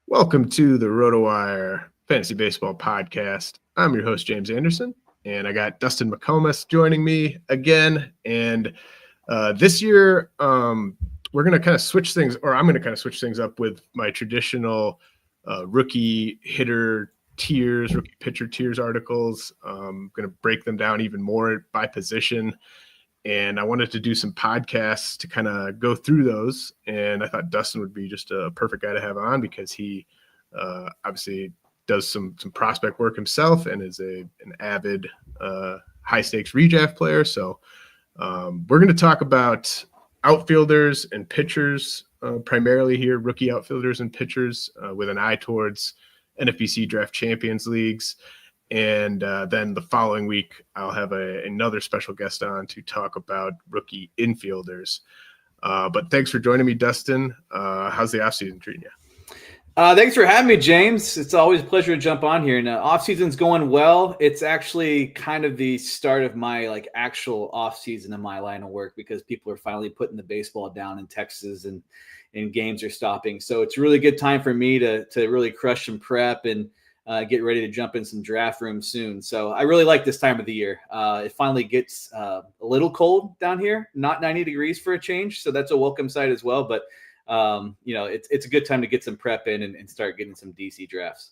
Welcome to the RotoWire Fantasy Baseball Podcast. I'm your host, James Anderson, and I got Dustin McComas joining me again. And this year, we're going to kind of switch things, or I'm going to kind of switch things up with my traditional rookie hitter tiers, rookie pitcher tiers articles. I'm going to break them down even more by position. And I wanted to do some podcasts to kind of go through those. And I thought Dustin would be just a perfect guy to have on because he obviously does some prospect work himself and is an avid high stakes redraft player. So we're going to talk about outfielders and pitchers primarily here, rookie outfielders and pitchers with an eye towards NFBC Draft Champions Leagues. And then the following week, I'll have another special guest on to talk about rookie infielders. But thanks for joining me, Dustin. How's the offseason treating you? Thanks for having me, James. It's always a pleasure to jump on here. And offseason's going well. It's actually kind of the start of my actual offseason in my line of work because people are finally putting the baseball down in Texas and games are stopping. So it's a really good time for me to really crush some prep and get ready to jump in some draft rooms soon. So I really like this time of the year. It finally gets a little cold down here, not 90 degrees for a change. So that's a welcome sight as well. But, it's a good time to get some prep in and start getting some DC drafts.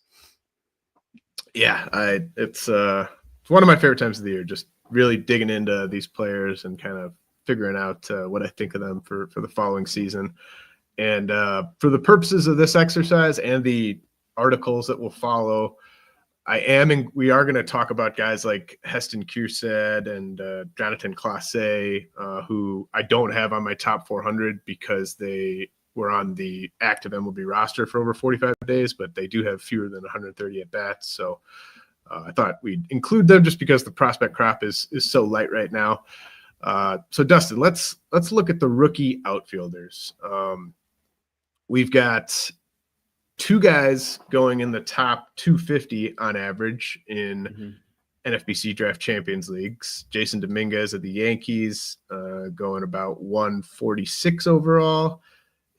Yeah, it's one of my favorite times of the year, just really digging into these players and kind of figuring out what I think of them for the following season. And for the purposes of this exercise and the articles that will follow, we are going to talk about guys like Heston Kjerstad and Jonathan Clase, who I don't have on my top 400 because they were on the active MLB roster for over 45 days, but they do have fewer than 130 at bats. So I thought we'd include them just because the prospect crop is so light right now. So Dustin, let's look at the rookie outfielders. We've got two guys going in the top 250 on average in NFBC Draft Champions Leagues. Jasson Dominguez of the Yankees going about 146 overall,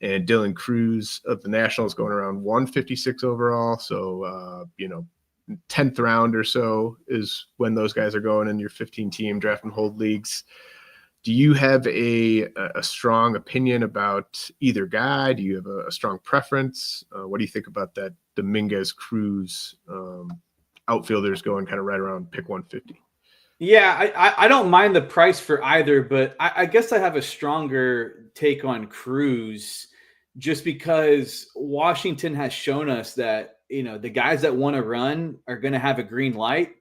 and Dylan Cruz of the Nationals going around 156 overall. So, 10th round or so is when those guys are going in your 15-team draft and hold leagues. Do you have a strong opinion about either guy? Do you have a strong preference? What do you think about that Dominguez Cruz outfielders going kind of right around pick 150? Yeah, I don't mind the price for either, but I guess I have a stronger take on Cruz just because Washington has shown us that, the guys that want to run are going to have a green light.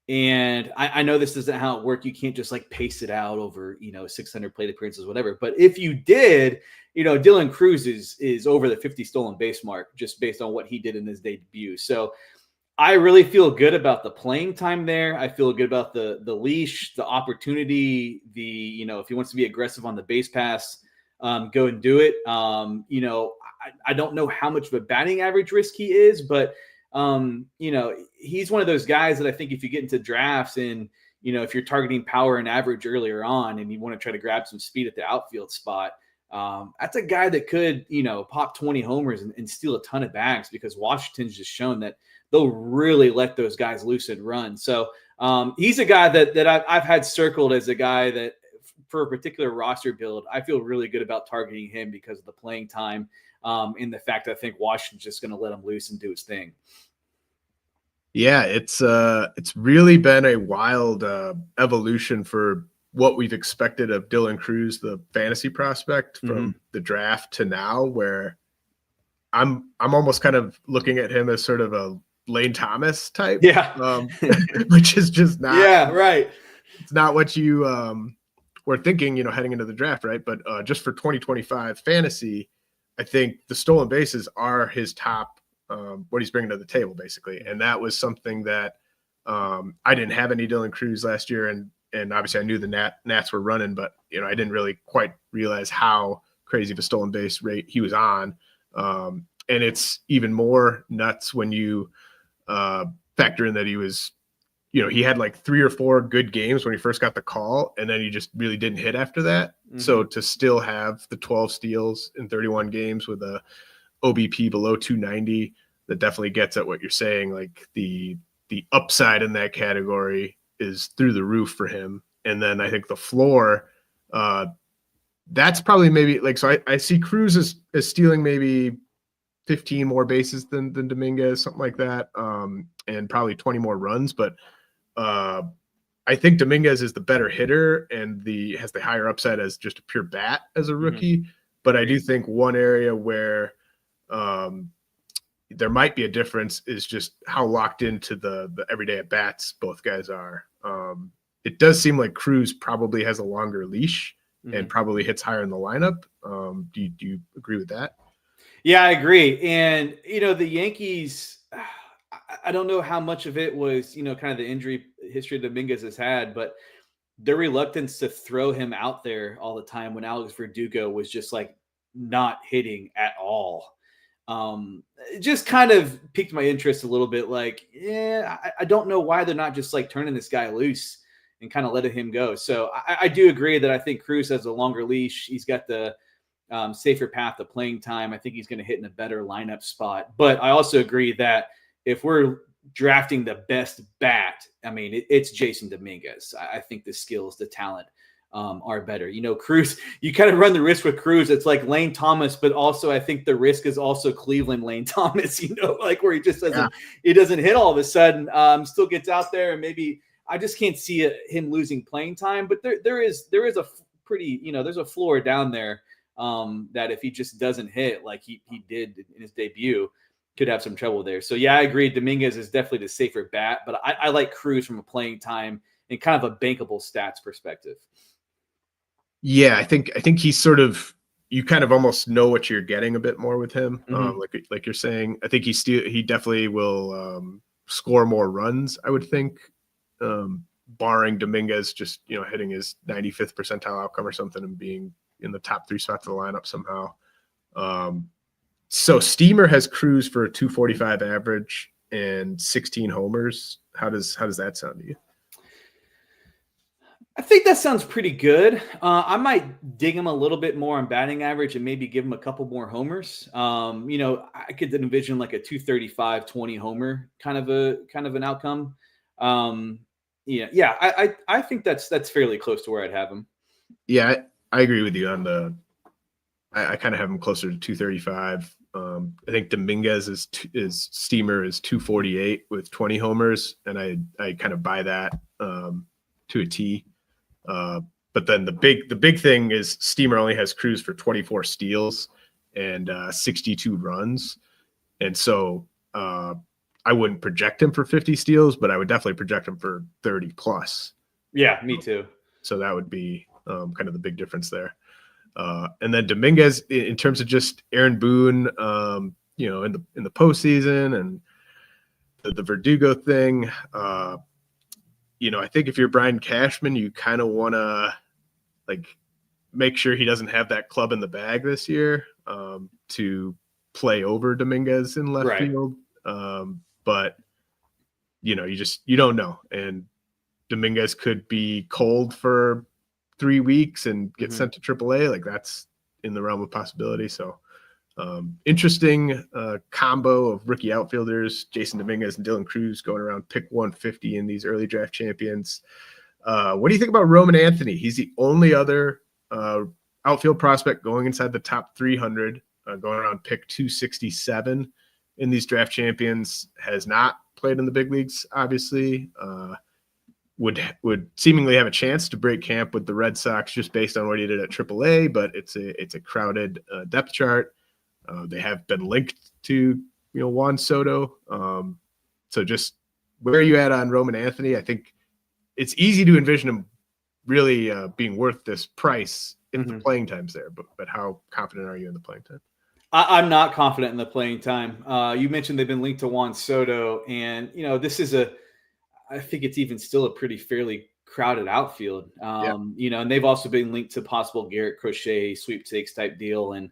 And I know this isn't how it works. You can't just pace it out over, 600 plate appearances, whatever. But if you did, Dylan Cruz is over the 50 stolen base mark just based on what he did in his debut. So I really feel good about the playing time there. I feel good about the leash, the opportunity, if he wants to be aggressive on the base pass, go and do it. I don't know how much of a batting average risk he is, but he's one of those guys that I think if you get into drafts and, if you're targeting power and average earlier on and you want to try to grab some speed at the outfield spot, that's a guy that could, pop 20 homers and steal a ton of bags because Washington's just shown that they'll really let those guys loose and run. So he's a guy that I've had circled as a guy that for a particular roster build, I feel really good about targeting him because of the playing time. In the fact that I think Washington's just going to let him loose and do his thing. Yeah, it's really been a wild evolution for what we've expected of Dylan Cruz, the fantasy prospect from the draft to now, where I'm almost kind of looking at him as sort of a Lane Thomas type, which is just not. Yeah, right. It's not what you were thinking, heading into the draft, right? But just for 2025 fantasy, I think the stolen bases are his top, what he's bringing to the table, basically. And that was something that I didn't have any Dylan Cruz last year. And obviously I knew the Nats were running, but, I didn't really quite realize how crazy of a stolen base rate he was on. And it's even more nuts when you factor in that he was, he had like 3 or 4 good games when he first got the call, and then he just really didn't hit after that. So to still have the 12 steals in 31 games with a OBP below 290, that definitely gets at what you're saying. Like the upside in that category is through the roof for him. And then I think the floor, that's probably maybe like, so I see Cruz as stealing maybe 15 more bases than Dominguez, something like that. And probably 20 more runs. But I think Dominguez is the better hitter and has the higher upside as just a pure bat as a rookie. Mm-hmm. But I do think one area where there might be a difference is just how locked into the everyday at bats both guys are. It does seem like Cruz probably has a longer leash and probably hits higher in the lineup. Do you agree with that? Yeah, I agree. And, the Yankees, I don't know how much of it was, kind of the injury history Dominguez has had, but their reluctance to throw him out there all the time when Alex Verdugo was just like not hitting at all. It just kind of piqued my interest a little bit. Like, I don't know why they're not just like turning this guy loose and kind of letting him go. So I do agree that I think Cruz has a longer leash. He's got the safer path to playing time. I think he's going to hit in a better lineup spot. But I also agree that if we're drafting the best bat, I mean, it's Jasson Dominguez. I think the skills, the talent are better. Cruz, you kind of run the risk with Cruz. It's like Lane Thomas, but also I think the risk is also Cleveland Lane Thomas, like where he just doesn't hit all of a sudden, still gets out there. And maybe I just can't see him losing playing time, but there is a pretty, there's a floor down there that if he just doesn't hit like he did in his debut, could have some trouble there. So yeah, I agree. Dominguez is definitely the safer bat, but I like Cruz from a playing time and kind of a bankable stats perspective. Yeah, I think he's sort of, you kind of almost know what you're getting a bit more with him. Like you're saying, I think he definitely will score more runs, I would think, barring Dominguez just, hitting his 95th percentile outcome or something and being in the top 3 spots of the lineup somehow. So Steamer has Cruz for a 245 average and 16 homers. How does that sound to you? I think that sounds pretty good. I might dig him a little bit more on batting average and maybe give him a couple more homers. I could envision like a 235, 20 homer kind of an outcome. I think that's fairly close to where I'd have him. Yeah, I agree with you on I kind of have him closer to 235. I think Dominguez is Steamer is 248 with 20 homers, and I kind of buy that to a T. But then the big thing is Steamer only has Cruz for 24 steals and 62 runs, and so I wouldn't project him for 50 steals, but I would definitely project him for 30 plus. Yeah, me too. So that would be kind of the big difference there. And then Dominguez, in terms of just Aaron Boone, in the postseason and the Verdugo thing, I think if you're Brian Cashman, you kind of want to make sure he doesn't have that club in the bag this year to play over Dominguez in left field. But you don't know, and Dominguez could be cold for 3 weeks and get sent to AAA. Like that's in the realm of possibility. So interesting combo of rookie outfielders, Jasson Dominguez and Dylan Cruz going around pick 150 in these early draft champions. What do you think about Roman Anthony? He's the only other outfield prospect going inside the top 300, going around pick 267 in these draft champions, has not played in the big leagues, obviously. Would seemingly have a chance to break camp with the Red Sox just based on what he did at AAA, but it's a crowded depth chart. They have been linked to Juan Soto. So just where are you at on Roman Anthony? I think it's easy to envision him really being worth this price if the playing time's there. But how confident are you in the playing time? I'm not confident in the playing time. You mentioned they've been linked to Juan Soto, and this is I think it's even still a pretty fairly crowded outfield. And they've also been linked to possible Garrett Crochet sweepstakes type deal. And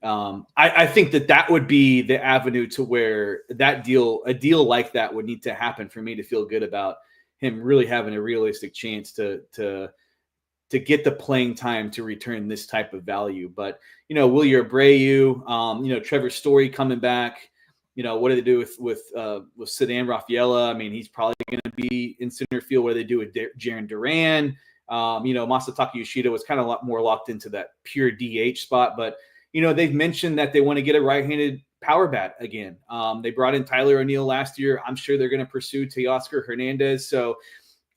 I think that would be the avenue to where a deal like that would need to happen for me to feel good about him really having a realistic chance to get the playing time to return this type of value. But, Wilyer Abreu, Trevor Story coming back, what do they do with Sedan Rafaela? I mean, he's probably going to be in center field. What do they do with Jarren Duran? Masataka Yoshida was kind of a lot more locked into that pure DH spot, but, they've mentioned that they want to get a right-handed power bat again. They brought in Tyler O'Neill last year. I'm sure they're going to pursue Teoscar Hernandez. So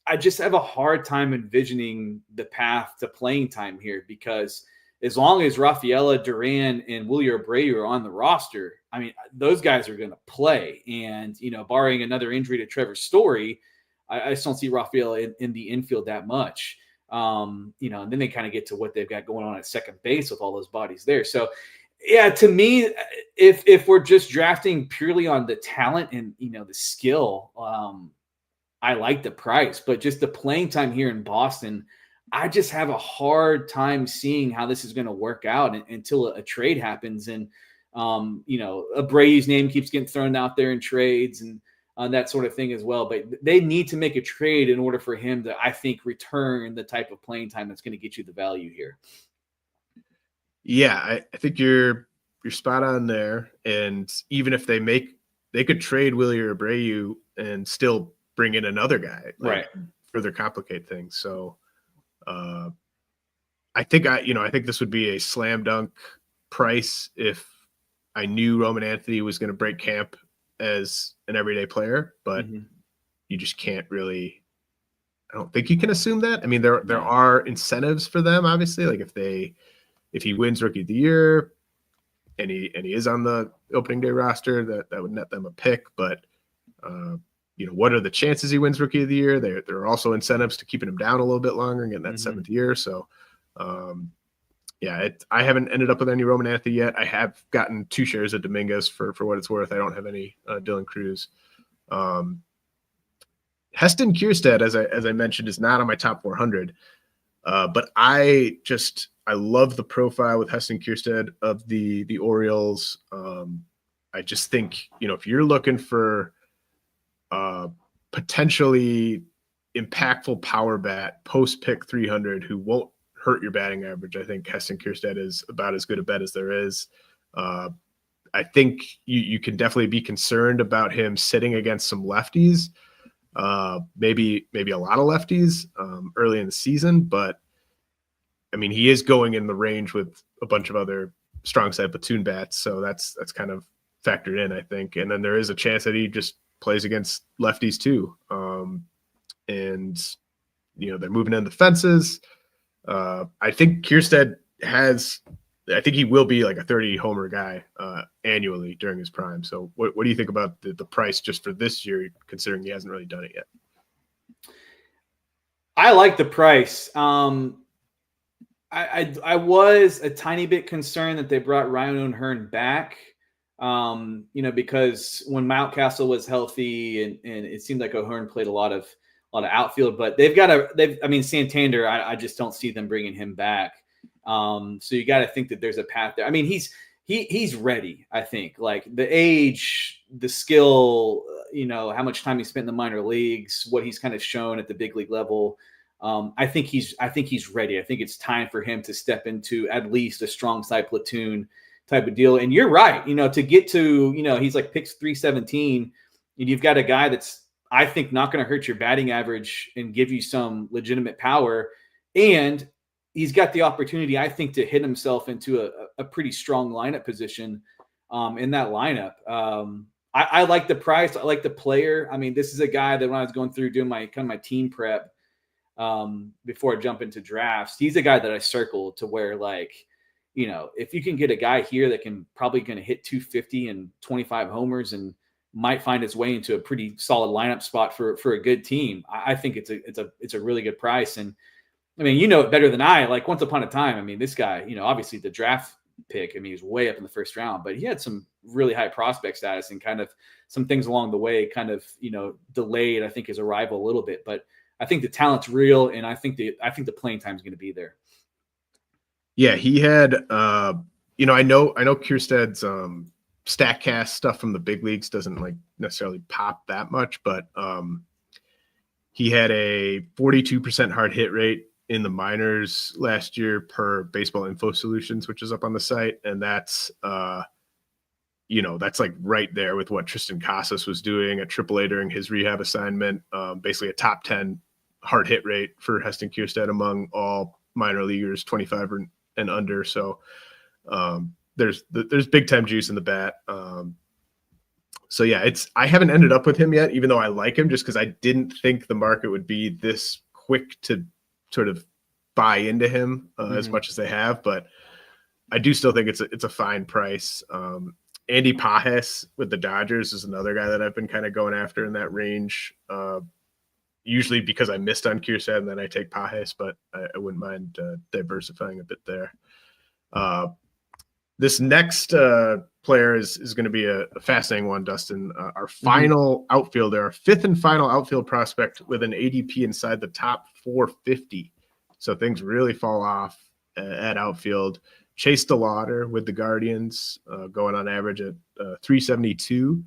I just have a hard time envisioning the path to playing time here, because as long as Rafaela, Duran, and Wilyer Abreu are on the roster, I mean, those guys are going to play. And, barring another injury to Trevor Story, I just don't see Rafaela in the infield that much. And then they kind of get to what they've got going on at second base with all those bodies there. So, yeah, to me, if we're just drafting purely on the talent and, the skill, I like the price. But just the playing time here in Boston, I just have a hard time seeing how this is going to work out until a trade happens. And, Abreu's name keeps getting thrown out there in trades and that sort of thing as well. But they need to make a trade in order for him to, I think, return the type of playing time that's going to get you the value here. Yeah, I think you're spot on there. And even if they could trade Wilyer Abreu and still bring in another guy, right? Further complicate things. So I think this would be a slam dunk price if I knew Roman Anthony was going to break camp as an everyday player, but you just can't really. I don't think you can assume that. I mean, there are incentives for them, obviously. Like if he wins Rookie of the Year and he is on the opening day roster, that would net them a pick. But what are the chances he wins Rookie of the Year? There are also incentives to keeping him down a little bit longer and getting that seventh year. So, I haven't ended up with any Roman Anthony yet. I have gotten 2 shares of Dominguez for what it's worth. I don't have any Dylan Cruz. Heston Kjerstad, as I mentioned, is not on my top 400. But I love the profile with Heston Kjerstad of the Orioles. I just think, if you're looking for potentially impactful power bat post pick 300 who won't hurt your batting average, I think Heston Kjerstad is about as good a bet as there is. I think you can definitely be concerned about him sitting against some lefties, maybe a lot of lefties early in the season, but I mean, he is going in the range with a bunch of other strong side platoon bats, so that's kind of factored in, I think. And then there is a chance that he just plays against lefties too. And they're moving in the fences. I think Kjerstad I think he will be like a 30 homer guy annually during his prime. So what do you think about the price just for this year, considering he hasn't really done it yet? I like the price. I was a tiny bit concerned that they brought Ryan O'Hearn back, because when Mountcastle was healthy and it seemed like O'Hearn played a lot of outfield, but Santander, I just don't see them bringing him back. So you got to think that there's a path there. I mean, he's ready. I think like the age, the skill, how much time he spent in the minor leagues, what he's kind of shown at the big league level. I think he's ready. I think it's time for him to step into at least a strong side platoon type of deal. And you're right, to get to, he's like picks 317 and you've got a guy that's, I think, not going to hurt your batting average and give you some legitimate power. And he's got the opportunity, I think, to hit himself into a pretty strong lineup position in that lineup. I like the price. I like the player. I mean, this is a guy that when I was going through doing my team prep before I jump into drafts, he's a guy that I circled to where, like, if you can get a guy here that can probably going to hit 250 and 25 homers and might find his way into a pretty solid lineup spot for a good team, I think it's a really good price. And I mean, it better than I. Like, once upon a time, I mean, this guy, obviously the draft pick, I mean, he's way up in the first round, but he had some really high prospect status and kind of some things along the way kind of, delayed, I think, his arrival a little bit. But I think the talent's real, and I think the playing time is going to be there. Yeah, he had, I know Kjerstad's StatCast stuff from the big leagues doesn't like necessarily pop that much, but he had a 42% hard hit rate in the minors last year per Baseball Info Solutions, which is up on the site. And that's, that's like right there with what Tristan Casas was doing at AAA during his rehab assignment. Basically a top 10 hard hit rate for Heston Kjerstad among all minor leaguers, 25 and under. So there's big time juice in the bat. So yeah, I haven't ended up with him yet, even though I like him, just because I didn't think the market would be this quick to sort of buy into him as much as they have. But I do still think it's a fine price. Andy Pages with the Dodgers is another guy that I've been kind of going after in that range. Usually because I missed on Kjerstad and then I take Pages, but I wouldn't mind diversifying a bit there. This next player is going to be a fascinating one, Dustin. Our final outfielder, our fifth and final outfield prospect with an ADP inside the top 450. So things really fall off at outfield. Chase DeLauter with the Guardians, going on average at 372.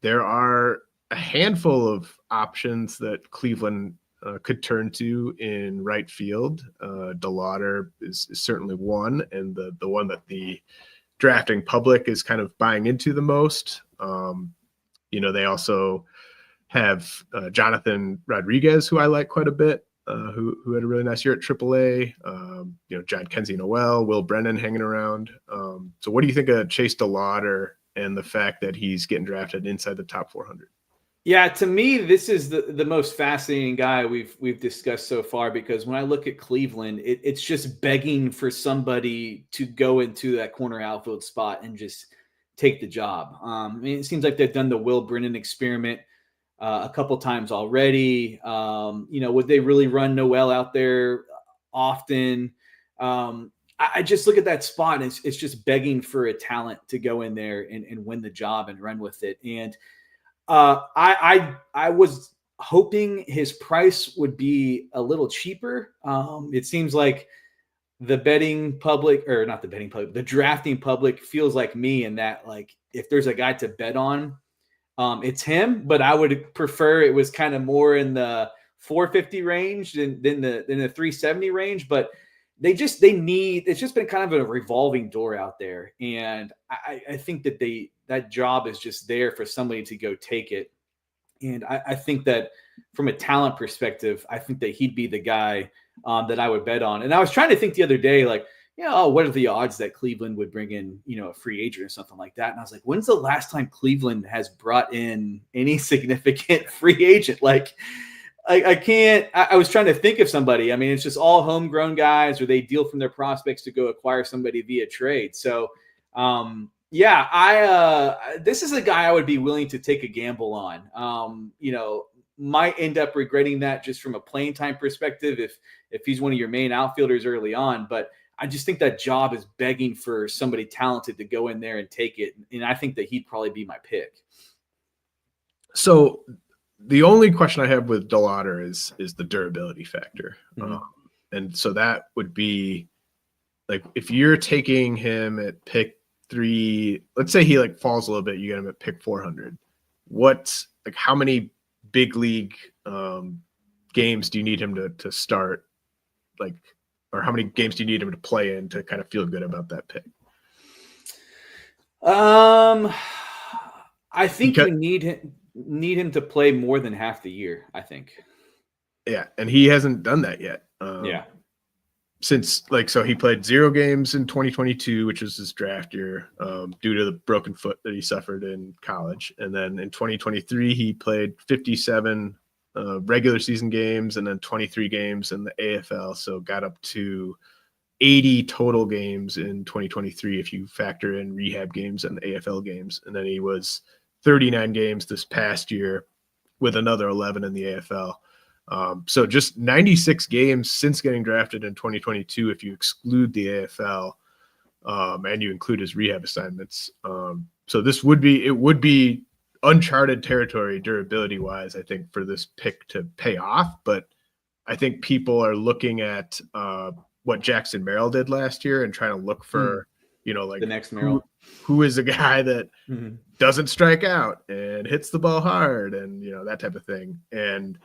There are a handful of options that Cleveland could turn to in right field. DeLauter is certainly one, and the one that the drafting public is kind of buying into the most. They also have Jonathan Rodriguez, who I like quite a bit, who had a really nice year at AAA. John Kenzie Noel, Will Brennan hanging around. So what do you think of Chase DeLauter and the fact that he's getting drafted inside the top 400? Yeah, to me, this is the most fascinating guy we've discussed so far, because when I look at Cleveland, it's just begging for somebody to go into that corner outfield spot and just take the job. It seems like they've done the Will Brennan experiment a couple times already. Would they really run Noel out there often? I just look at that spot, and it's just begging for a talent to go in there and win the job and run with it. And I was hoping his price would be a little cheaper. It seems like the drafting public feels like me in that, like, if there's a guy to bet on, it's him. But I would prefer it was kind of more in the 450 range than the 370 range. But it's just been kind of a revolving door out there. And I think that that job is just there for somebody to go take it. And I think that from a talent perspective, I think that he'd be the guy that I would bet on. And I was trying to think the other day, like, what are the odds that Cleveland would bring in, a free agent or something like that? And I was like, when's the last time Cleveland has brought in any significant free agent? Like, I was trying to think of somebody. I mean, it's just all homegrown guys, or they deal from their prospects to go acquire somebody via trade. So, this is a guy I would be willing to take a gamble on. Might end up regretting that just from a playing time perspective if he's one of your main outfielders early on. But I just think that job is begging for somebody talented to go in there and take it. And I think that he'd probably be my pick. So the only question I have with DeLauter is the durability factor. And so that would be, like, if you're taking him at pick 3, let's say he like falls a little bit, you get him at pick 400. How many big league games do you need him to start? Or how many games do you need him to play in to kind of feel good about that pick? I think you need him to play more than half the year, I think. Yeah, and he hasn't done that yet. Since so he played 0 games in 2022, which was his draft year, due to the broken foot that he suffered in college. And then in 2023, he played 57 regular season games and then 23 games in the AFL. So got up to 80 total games in 2023 if you factor in rehab games and the AFL games. And then he was 39 games this past year with another 11 in the AFL. So just 96 games since getting drafted in 2022 if you exclude the AFL and you include his rehab assignments. So it would be uncharted territory durability wise, I think, for this pick to pay off. But I think people are looking at what Jackson Merrill did last year and trying to look for, the next Merrill, who is a guy that doesn't strike out and hits the ball hard and, that type of thing. And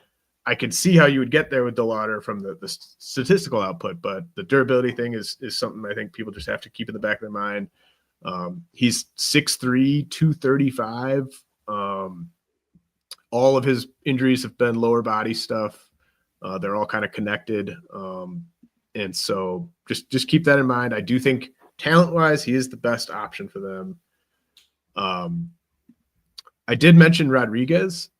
I could see how you would get there with DeLauter from the statistical output, but the durability thing is something I think people just have to keep in the back of their mind. He's 6'3", 235. All of his injuries have been lower body stuff. They're all kind of connected. And so just keep that in mind. I do think talent-wise, he is the best option for them. I did mention Rodriguez.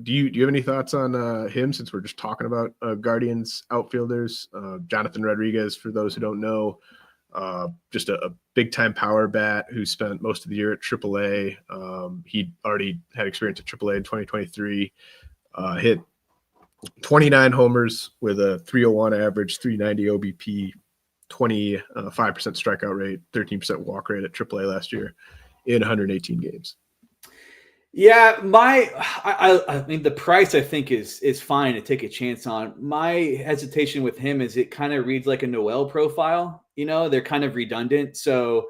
Do you have any thoughts on him, since we're just talking about Guardians outfielders? Jonathan Rodriguez, for those who don't know, just a big-time power bat who spent most of the year at AAA. He already had experience at AAA in 2023. Hit 29 homers with a 301 average, 390 OBP, 25% strikeout rate, 13% walk rate at AAA last year in 118 games. Yeah, I mean, the price I think is fine to take a chance on. My hesitation with him is it kind of reads like a Noel profile. They're kind of redundant. So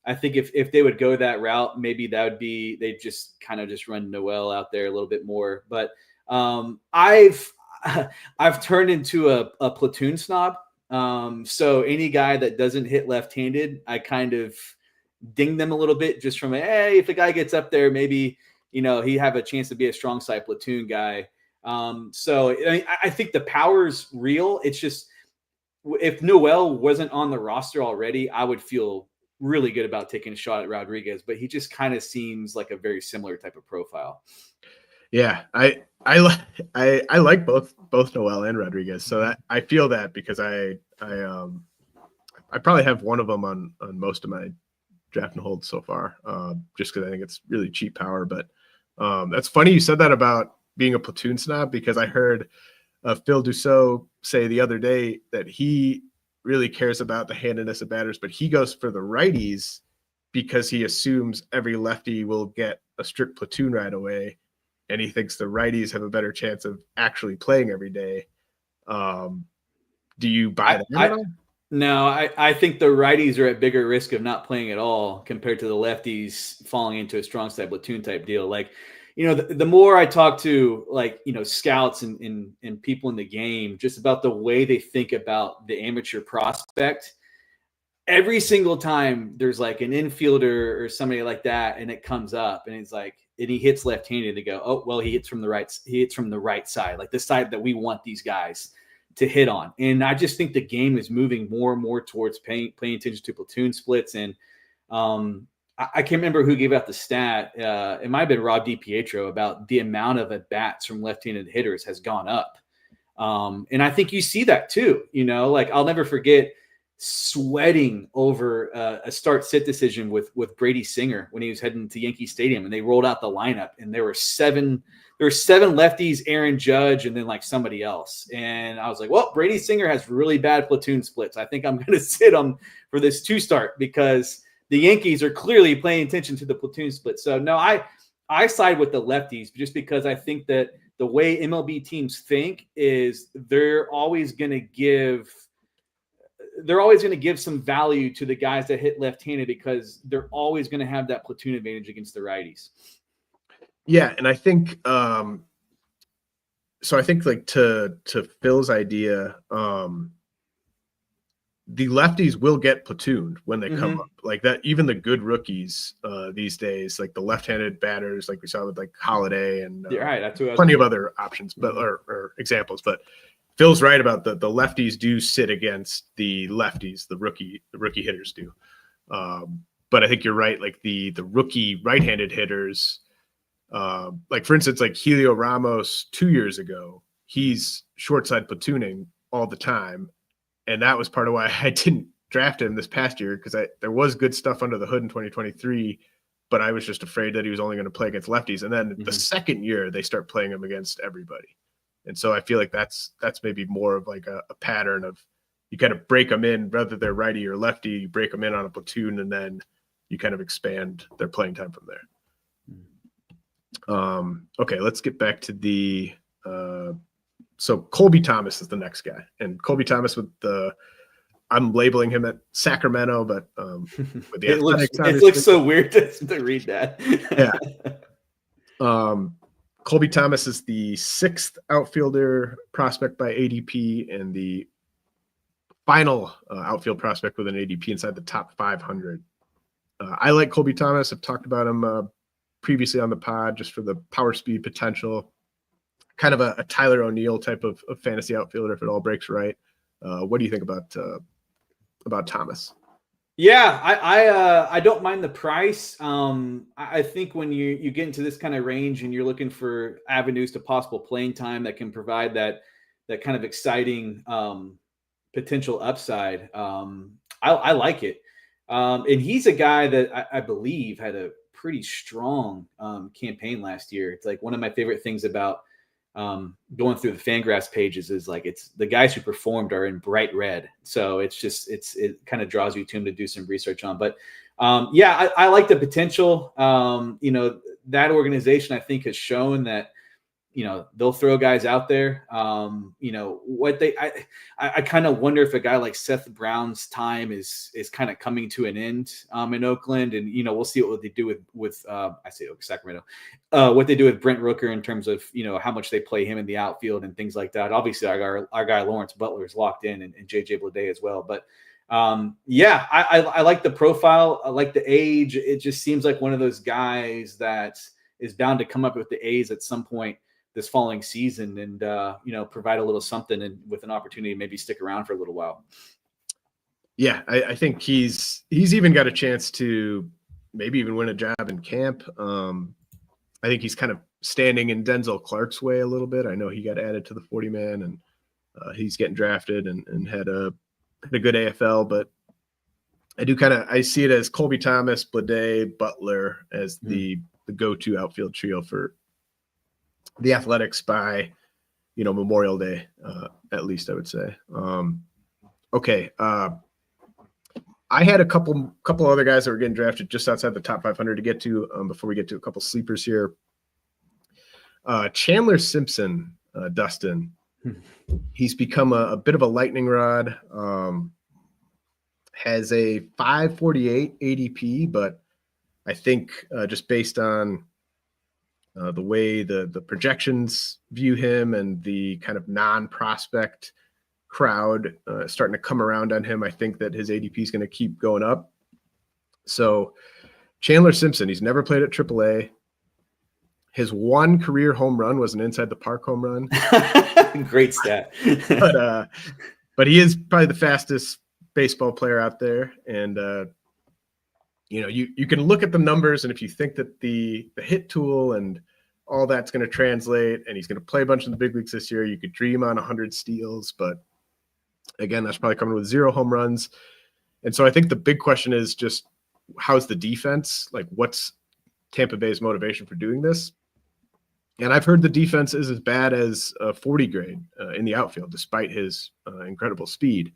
I think if they would go that route, maybe that would be, they just kind of just run Noel out there a little bit more. But I've turned into a platoon snob. So any guy that doesn't hit left-handed, I kind of ding them a little bit, just from hey, if the guy gets up there, maybe he have a chance to be a strong side platoon guy. So I think the power's real. It's just, if Noel wasn't on the roster already, I would feel really good about taking a shot at Rodriguez, but he just kind of seems like a very similar type of profile. Yeah, I like both Noel and Rodriguez. So that I feel that, because I probably have one of them on most of my draft and hold so far, just because I think it's really cheap power. But that's funny you said that about being a platoon snob, because I heard Phil Dussault say the other day that he really cares about the handedness of batters, but he goes for the righties because he assumes every lefty will get a strict platoon right away, and he thinks the righties have a better chance of actually playing every day. Do you buy that? No, I think the righties are at bigger risk of not playing at all compared to the lefties falling into a strong side platoon type deal. Like, the more I talk to, like, scouts and people in the game, just about the way they think about the amateur prospect, every single time there's like an infielder or somebody like that, and it comes up and it's like, and he hits left-handed, they go, oh, well, he hits from the right side, like the side that we want these guys to hit on. And I just think the game is moving more and more towards paying attention to platoon splits. And I can't remember who gave out the stat. It might have been Rob DiPietro, about the amount of at-bats from left-handed hitters has gone up. And I think you see that too. Like, I'll never forget sweating over a start-sit decision with Brady Singer when he was heading to Yankee Stadium, and they rolled out the lineup, and there were seven lefties, Aaron Judge, and then like somebody else. And I was like, well, Brady Singer has really bad platoon splits. I think I'm going to sit him for this 2-start, because the Yankees are clearly paying attention to the platoon split. So no, I side with the lefties, just because I think that the way MLB teams think is they're always going to give some value to the guys that hit left-handed, because they're always going to have that platoon advantage against the righties. Yeah, and I think so I think, like, to Phil's idea, the lefties will get platooned when they come up, like that. Even the good rookies these days, like the left-handed batters, like we saw with like Holiday and that's plenty of other options, but or examples. But Phil's right about the lefties do sit against the lefties, the rookie hitters do. But I think you're right. Like the rookie right-handed hitters, like for instance, like Helio Ramos 2 years ago, he's short side platooning all the time. And that was part of why I didn't draft him this past year, because there was good stuff under the hood in 2023, but I was just afraid that he was only going to play against lefties. And then the second year they start playing him against everybody. And so I feel like that's maybe more of like a pattern of, you kind of break them in, whether they're righty or lefty, you break them in on a platoon, and then you kind of expand their playing time from there. Okay, let's get back to the so Colby Thomas is the next guy, and Colby Thomas I'm labeling him at Sacramento, but with the it looks so weird to read that. Yeah. Colby Thomas is the 6th outfielder prospect by ADP and the final outfield prospect with an ADP inside the top 500. I like Colby Thomas. I've talked about him previously on the pod just for the power speed potential. Kind of a Tyler O'Neill type of fantasy outfielder if it all breaks right. What do you think about Thomas? Yeah, I don't mind the price. I think when you get into this kind of range and you're looking for avenues to possible playing time that can provide that kind of exciting potential upside, I like it. And he's a guy that I believe had a pretty strong campaign last year. It's like one of my favorite things about going through the Fangraphs pages is like it's the guys who performed are in bright red. So it kind of draws you to him to do some research on. But yeah, I like the potential. That organization I think has shown that they'll throw guys out there. I kind of wonder if a guy like Seth Brown's time is kind of coming to an end in Oakland, and we'll see what they do with Sacramento, what they do with Brent Rooker in terms of how much they play him in the outfield and things like that. Obviously, our guy Lawrence Butler is locked in, and JJ Bleday as well. But yeah, I like the profile. I like the age. It just seems like one of those guys that is bound to come up with the A's at some point this following season and, provide a little something and with an opportunity to maybe stick around for a little while. Yeah. I think he's even got a chance to maybe even win a job in camp. I think he's kind of standing in Denzel Clark's way a little bit. I know he got added to the 40 man and he's getting drafted and had a good AFL, but I see it as Colby Thomas, Bleday, Butler as the go-to outfield trio for the Athletics by, Memorial Day, at least I would say. Okay. I had a couple other guys that were getting drafted just outside the top 500 to get to before we get to a couple sleepers here. Chandler Simpson, Dustin, he's become a bit of a lightning rod, has a 548 ADP, but I think just based on the way the projections view him and the kind of non-prospect crowd starting to come around on him, I think that his ADP is going to keep going up. So Chandler Simpson, he's never played at AAA. His one career home run was an inside the park home run. Great stat. but he is probably the fastest baseball player out there. And, you can look at the numbers, and if you think that the hit tool and all that's going to translate, and he's going to play a bunch in the big leagues this year, you could dream on 100 steals. But again, that's probably coming with 0 home runs. And so I think the big question is just how's the defense? Like, what's Tampa Bay's motivation for doing this? And I've heard the defense is as bad as a 40 grade in the outfield, despite his incredible speed.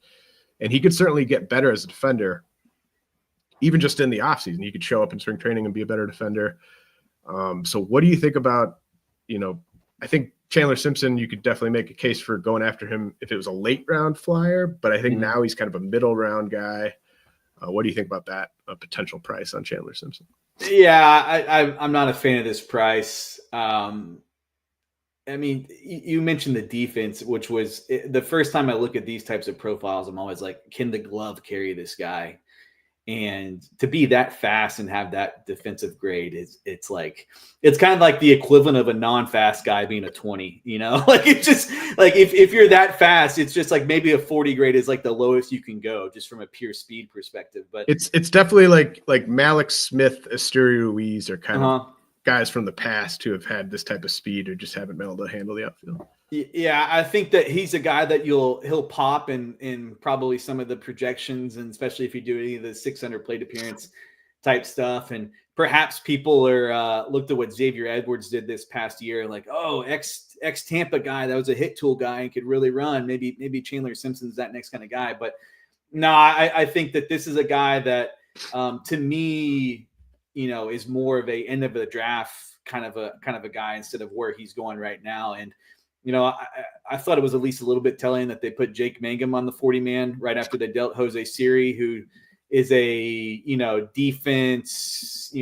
And he could certainly get better as a defender. Even just in the offseason, he could show up in spring training and be a better defender. So what do you think about, I think Chandler Simpson, you could definitely make a case for going after him if it was a late round flyer, but I think now he's kind of a middle round guy. What do you think about that potential price on Chandler Simpson? Yeah, I'm not a fan of this price. I mean, you mentioned the defense, which was the first time I look at these types of profiles, I'm always like, can the glove carry this guy? And to be that fast and have that defensive grade it's kind of like the equivalent of a non-fast guy being a 20, like it's just like if you're that fast, it's just like maybe a 40 grade is like the lowest you can go just from a pure speed perspective. But it's definitely like Malik Smith, Asturi Ruiz are kind of guys from the past who have had this type of speed or just haven't been able to handle the outfield. Yeah, I think that he's a guy that he'll pop in probably some of the projections, and especially if you do any of the 600 plate appearance type stuff. And perhaps people are looked at what Xavier Edwards did this past year, like, oh, ex Tampa guy that was a hit tool guy and could really run. Maybe Chandler Simpson's that next kind of guy. But no, I think that this is a guy that to me, is more of a end of the draft kind of a guy instead of where he's going right now. And I thought it was at least a little bit telling that they put Jake Mangum on the 40 man right after they dealt Jose Siri, who is a, defense,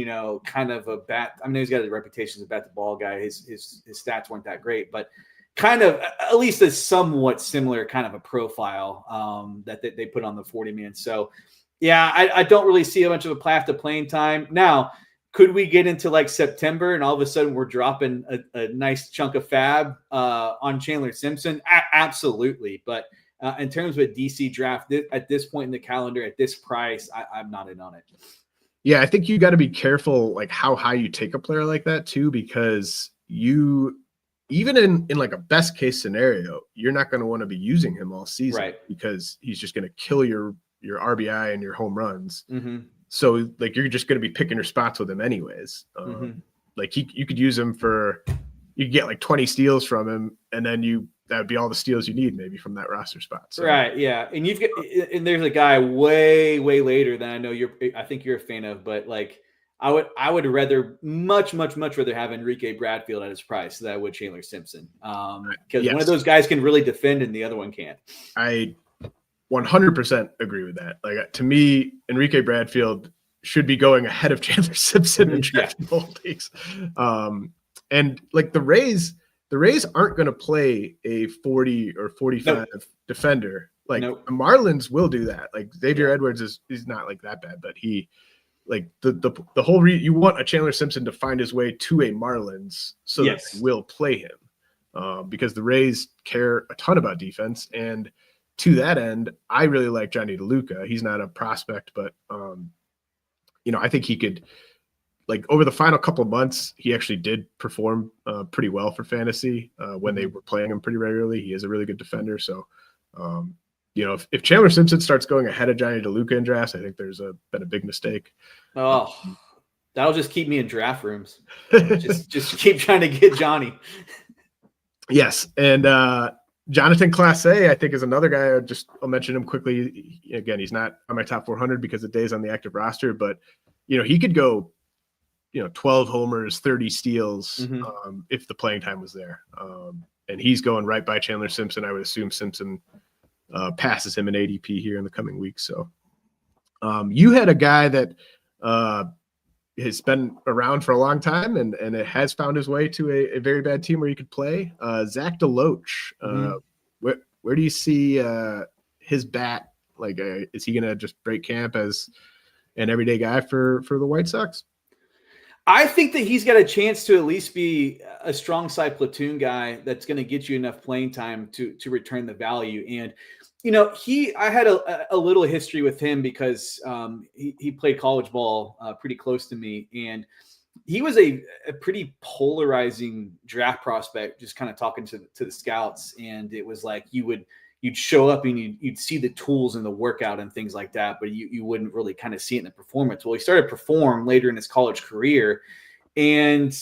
kind of a bat. I mean, he's got a reputation as a bat the ball guy. His stats weren't that great, but kind of at least a somewhat similar kind of a profile that they put on the 40-man. So yeah, I don't really see a bunch of a path to playing time. Now, could we get into like September and all of a sudden we're dropping a nice chunk of fab on Chandler Simpson? Absolutely. But in terms of a DC draft at this point in the calendar, at this price, I'm not in on it. Yeah, I think you got to be careful like how high you take a player like that too, because even in like a best case scenario, you're not going to want to be using him all season, right? Because he's just going to kill your RBI and your home runs. Mm-hmm. So like you're just going to be picking your spots with him anyways. Like you could use him you could get like 20 steals from him, and then that would be all the steals you need maybe from that roster spot. So. Right. Yeah. And and there's a guy way, way later than I think you're a fan of, but like I would rather much rather have Enrique Bradfield at his price than I would Chandler Simpson. Because one of those guys can really defend and the other one can't. I 100% agree with that. Like to me, Enrique Bradfield should be going ahead of Chandler Simpson in draftable leagues. And like the Rays aren't going to play a 40 or 45 defender. Like the Marlins will do that. Like Xavier Edwards is not like that bad, but he like the whole you want a Chandler Simpson to find his way to a Marlins so that they will play him because the Rays care a ton about defense. And to that end, I really like Johnny DeLuca. He's not a prospect, but I think he could, like over the final couple of months, he actually did perform pretty well for fantasy when they were playing him pretty regularly. He is a really good defender. So, if Chandler Simpson starts going ahead of Johnny DeLuca in drafts, I think there's been a big mistake. Oh, that'll just keep me in draft rooms. just keep trying to get Johnny. Yes, and Jonathan Clase, I think, is another guy. I'll mention him quickly. Again, he's not on my top 400 because of days on the active roster, but he could go, 12 homers, 30 steals if the playing time was there. And he's going right by Chandler Simpson. I would assume Simpson passes him in ADP here in the coming weeks. So you had a guy that has been around for a long time and it has found his way to a very bad team where you could play. Zach DeLoach. Where do you see his bat? Like, is he going to just break camp as an everyday guy for the White Sox? I think that he's got a chance to at least be a strong side platoon guy that's going to get you enough playing time to return the value. And, I had a little history with him because he played college ball pretty close to me. And he was a pretty polarizing draft prospect, just kind of talking to the scouts. And it was like you'd show up and you'd see the tools in the workout and things like that, but you wouldn't really kind of see it in the performance. Well, he started to perform later in his college career. And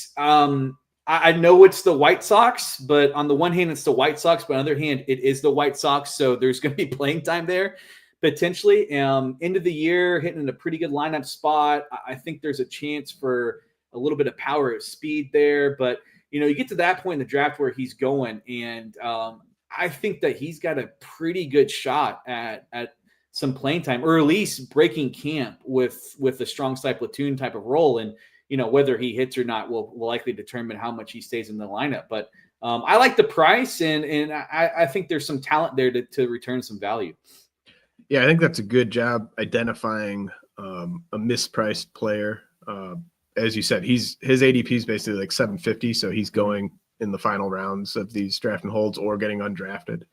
I know it's the White Sox, but on the one hand, it's the White Sox, but on the other hand, it is the White Sox. So there's going to be playing time there potentially. End of the year, hitting in a pretty good lineup spot. I think there's a chance for a little bit of power of speed there, but you get to that point in the draft where he's going. And I think that he's got a pretty good shot at some playing time, or at least breaking camp with a strong side platoon type of role. And, whether he hits or not will likely determine how much he stays in the lineup. But I like the price and I think there's some talent there to return some value. Yeah, I think that's a good job identifying a mispriced player. As you said, his ADP is basically like 750. So he's going in the final rounds of these draft and holds or getting undrafted.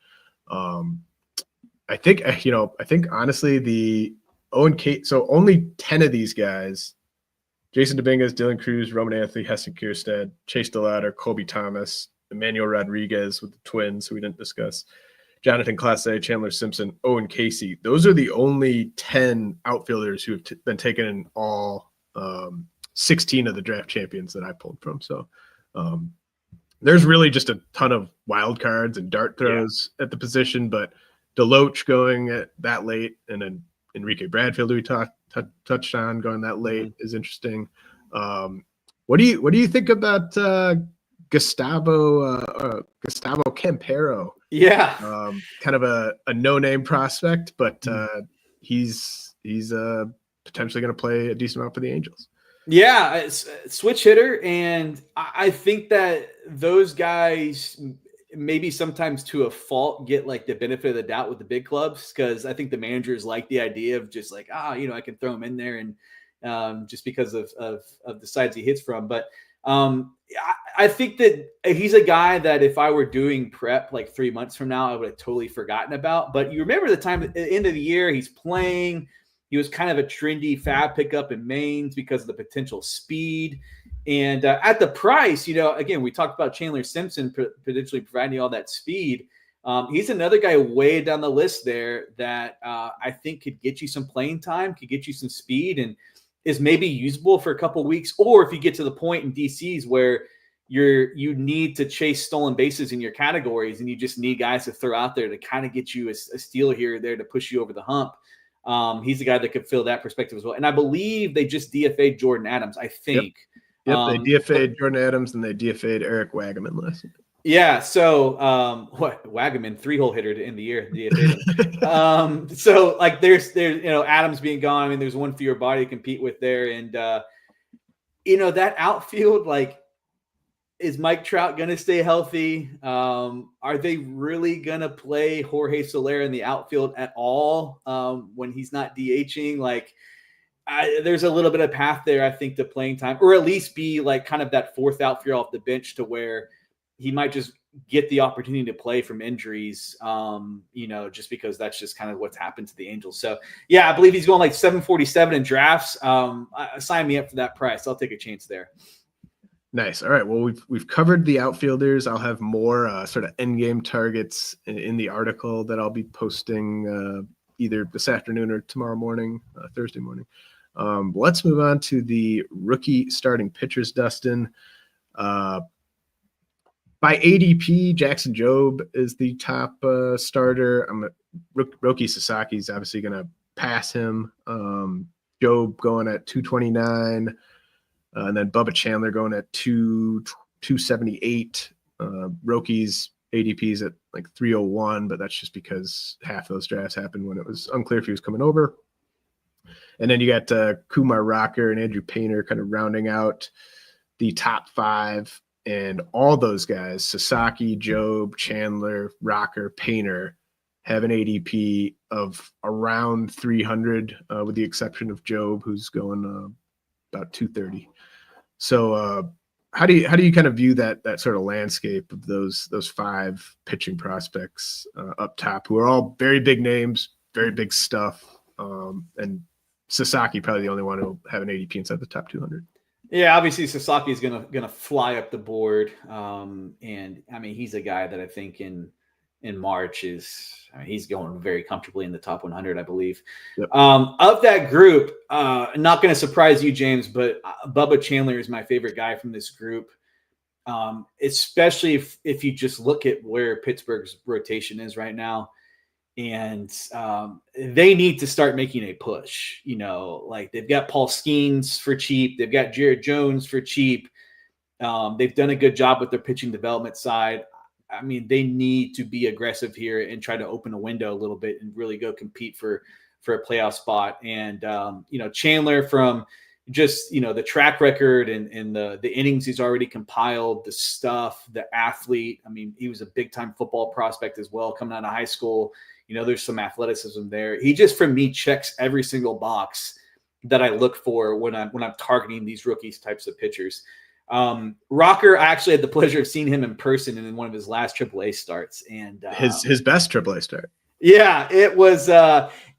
I think honestly the Owen Kate, so only 10 of these guys, Jason Dominguez, Dylan Cruz, Roman Anthony, Heston Kjerstad, Chase DeLauter, Colby Thomas, Emmanuel Rodriguez with the Twins, who we didn't discuss, Jonathan Clase, Chandler Simpson, Owen Casey. Those are the only 10 outfielders who have been taken in all 16 of the draft champions that I pulled from. So there's really just a ton of wild cards and dart throws at the position, but DeLoach going at that late, and then Enrique Bradfield, who we touched on, going that late is interesting. What do you think about Gustavo Campero? Yeah, kind of a no-name prospect, but he's he's potentially going to play a decent amount for the Angels. Yeah, it's a switch hitter, and I think that those guys maybe sometimes to a fault get like the benefit of the doubt with the big clubs, because I think the managers like the idea of just like, I can throw him in there, and just because of the sides he hits from. But I think that he's a guy that if I were doing prep like 3 months from now, I would have totally forgotten about. But you remember the time at the end of the year, he's playing. He was kind of a trendy fab pickup in mains because of the potential speed. And at the price, again, we talked about Chandler Simpson potentially providing all that speed. He's another guy way down the list there that I think could get you some playing time, could get you some speed, and is maybe usable for a couple of weeks. Or if you get to the point in DCs where you need to chase stolen bases in your categories and you just need guys to throw out there to kind of get you a steal here or there to push you over the hump. He's the guy that could fill that perspective as well. And I believe they just DFA'd Jordan Adams, I think. Yep, they DFA'd Jordan Adams and they DFA'd Eric Wagaman last year. Yeah, so Wagaman, 3-hole hitter to end the year, DFA'd him. So like there's Adams being gone. I mean, there's one fewer body to compete with there. And that outfield, like, is Mike Trout going to stay healthy? Are they really going to play Jorge Soler in the outfield at all when he's not DHing? Like, there's a little bit of path there, I think, to playing time, or at least be like kind of that fourth outfielder off the bench to where he might just get the opportunity to play from injuries, just because that's just kind of what's happened to the Angels. So, yeah, I believe he's going like 747 in drafts. Sign me up for that price. I'll take a chance there. Nice. All right. Well, we've covered the outfielders. I'll have more sort of endgame targets in the article that I'll be posting either this afternoon or tomorrow morning, Thursday morning. Let's move on to the rookie starting pitchers, Dustin. By ADP, Jackson Jobe is the top starter. Roki Sasaki's obviously going to pass him. Jobe going at 229. And then Bubba Chandler going at 278. Roki's ADP's at like 301, but that's just because half those drafts happened when it was unclear if he was coming over. And then you got Kumar Rocker and Andrew Painter kind of rounding out the top 5. And all those guys, Sasaki, Jobe, Chandler, Rocker, Painter, have an ADP of around 300, with the exception of Jobe, who's going about 230. So how do you kind of view that sort of landscape of those 5 pitching prospects up top, who are all very big names, very big stuff, and Sasaki probably the only one who will have an ADP inside the top 200. Yeah, obviously Sasaki is gonna fly up the board, and I mean he's a guy that I think in March he's going very comfortably in the top 100, I believe. Yep. Of that group, not going to surprise you, James, but Bubba Chandler is my favorite guy from this group, especially if you just look at where Pittsburgh's rotation is right now. And they need to start making a push. Like they've got Paul Skeens for cheap. They've got Jared Jones for cheap. They've done a good job with their pitching development side. I mean, they need to be aggressive here and try to open a window a little bit and really go compete for a playoff spot. And, Chandler, from just, the track record and the innings he's already compiled, the stuff, the athlete. I mean, he was a big time football prospect as well, coming out of high school. There's some athleticism there. He just, for me, checks every single box that I look for when I'm targeting these rookies types of pitchers. Rocker, I actually had the pleasure of seeing him in person in one of his last AAA starts, and his best AAA start. Yeah, it was.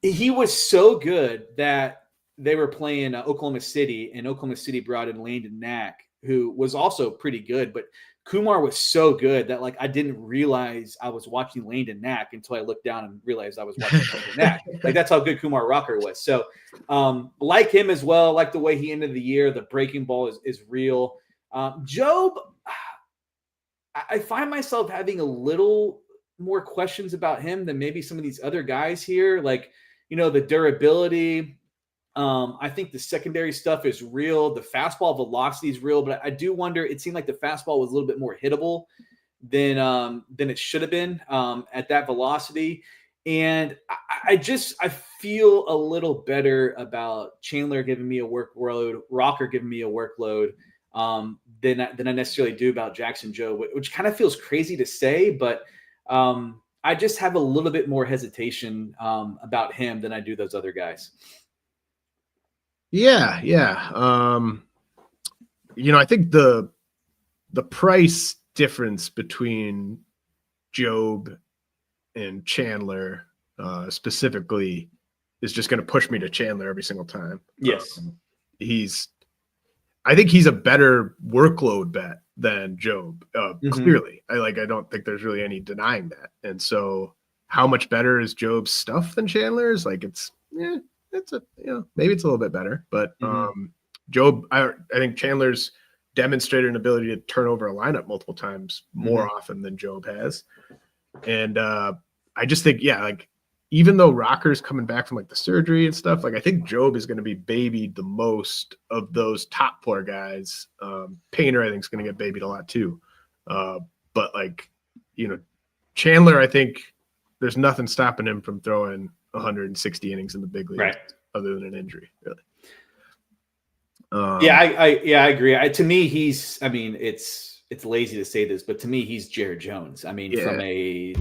He was so good that they were playing Oklahoma City, and Oklahoma City brought in Landon Knack, who was also pretty good. But Kumar was so good that I didn't realize I was watching Landon Knack until I looked down and realized I was watching Landon Knack. That's how good Kumar Rocker was. So like him as well, like the way he ended the year, the breaking ball is real. Jobe, I find myself having a little more questions about him than maybe some of these other guys here. The durability. I think the secondary stuff is real. The fastball velocity is real, but I do wonder, it seemed like the fastball was a little bit more hittable than it should have been at that velocity. And I feel a little better about Chandler giving me a workload, Rocker giving me a workload, than I necessarily do about Jackson Jobe, which kind of feels crazy to say, but I just have a little bit more hesitation about him than I do those other guys. Yeah. I think the price difference between Jobe and Chandler specifically is just going to push me to Chandler every single time. Yes. I think he's a better workload bet than Jobe. Clearly, I don't think there's really any denying that. And so, how much better is Jobe's stuff than Chandler's? Maybe it's a little bit better, but Jobe, I think Chandler's demonstrated an ability to turn over a lineup multiple times more often than Jobe has. And I just think, even though Rocker's coming back from the surgery and stuff, I think Jobe is going to be babied the most of those top 4 guys. Painter, I think, is going to get babied a lot too. But Chandler, I think there's nothing stopping him from throwing 160 innings in the big league, other than an injury, really. I agree. To me, it's lazy to say this, but to me, he's Jared Jones. From a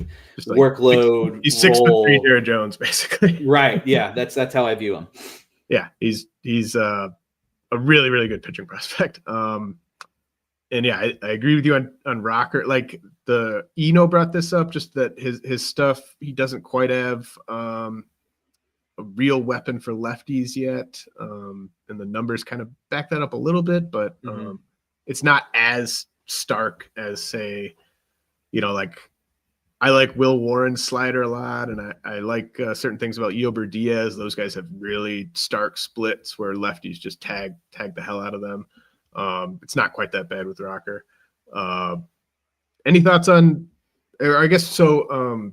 workload, he's 6'3" Jared Jones, basically. Right. Yeah, that's how I view him. Yeah, he's a really, really good pitching prospect. And I agree with you on Rocker. The Eno brought this up, just that his stuff, he doesn't quite have a real weapon for lefties yet. And the numbers kind of back that up a little bit, but it's not as stark as, say, I like Will Warren's slider a lot, and I like certain things about Yober Diaz. Those guys have really stark splits where lefties just tag the hell out of them. It's not quite that bad with Rocker. Any thoughts on, or I guess so,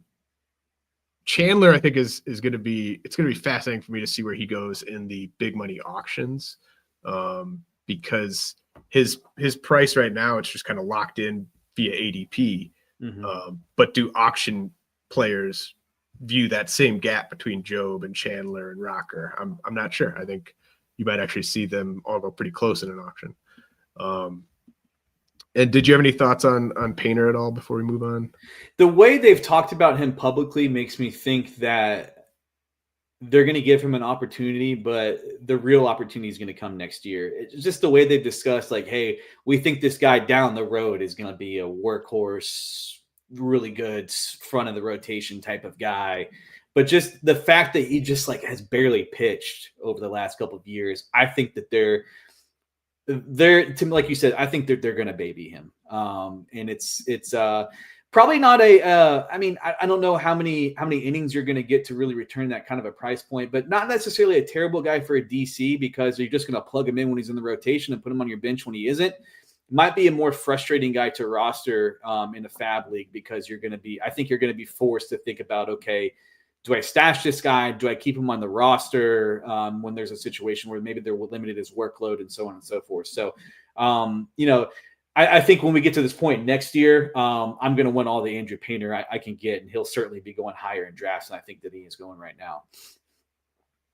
Chandler, I think it's going to be fascinating for me to see where he goes in the big money auctions, because his price right now, it's just kind of locked in via ADP. But do auction players view that same gap between Jobe and Chandler and Rocker? I'm not sure. I think you might actually see them all go pretty close in an auction. And did you have any thoughts on Painter at all before we move on? The way they've talked about him publicly makes me think that they're going to give him an opportunity, but the real opportunity is going to come next year. It's just the way they've discussed, hey, we think this guy down the road is going to be a workhorse, really good front of the rotation type of guy. But just the fact that he just has barely pitched over the last couple of years, I think that they're like you said, I think they're going to baby him. And it's probably not I don't know how many innings you're going to get to really return that kind of a price point, but not necessarily a terrible guy for a DC, because you're just going to plug him in when he's in the rotation and put him on your bench when he isn't. Might be a more frustrating guy to roster in a fab league, because I think you're going to be forced to think about, okay, do I stash this guy? Do I keep him on the roster when there's a situation where maybe they're limited his workload and so on and so forth? So, I think when we get to this point next year, I'm going to want all the Andrew Painter I can get, and he'll certainly be going higher in drafts than I think that he is going right now.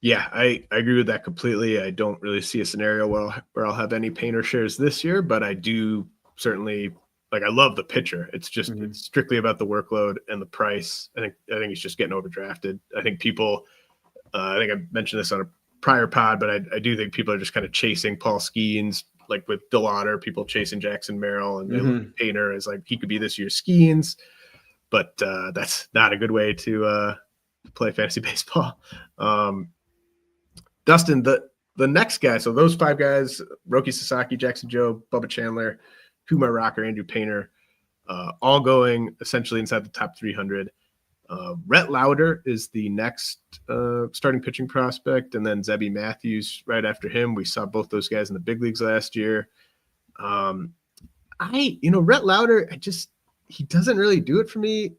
Yeah, I agree with that completely. I don't really see a scenario where I'll have any Painter shares this year, but I do certainly I love the pitcher. It's just it's strictly about the workload and the price. I think he's just getting overdrafted. I think people, I think I mentioned this on a prior pod, but I do think people are just kind of chasing Paul Skeens, with DeLauter, people chasing Jackson Merrill, and they look at Painter as he could be this year's Skeens, but that's not a good way to play fantasy baseball. Dustin, the next guy, so those 5 guys: Roki Sasaki, Jackson Jobe, Bubba Chandler, Kumar, Rocker, Andrew Painter, all going essentially inside the top 300. Rhett Lowder is the next starting pitching prospect, and then Zebby Mathews right after him. We saw both those guys in the big leagues last year. Rhett Lowder, he doesn't really do it for me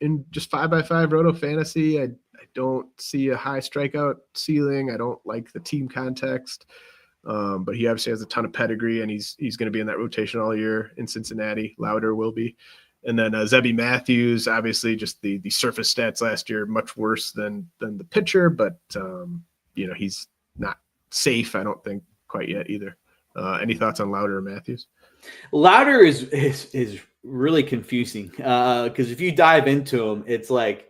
in just 5x5 Roto Fantasy. I don't see a high strikeout ceiling. I don't like the team context. But he obviously has a ton of pedigree, and he's going to be in that rotation all year in Cincinnati. Lowder will be. And then Zebby Mathews, obviously just the surface stats last year, much worse than the pitcher, but he's not safe, I don't think, quite yet either. Any thoughts on Lowder or Mathews? Lowder is really confusing because if you dive into him, it's like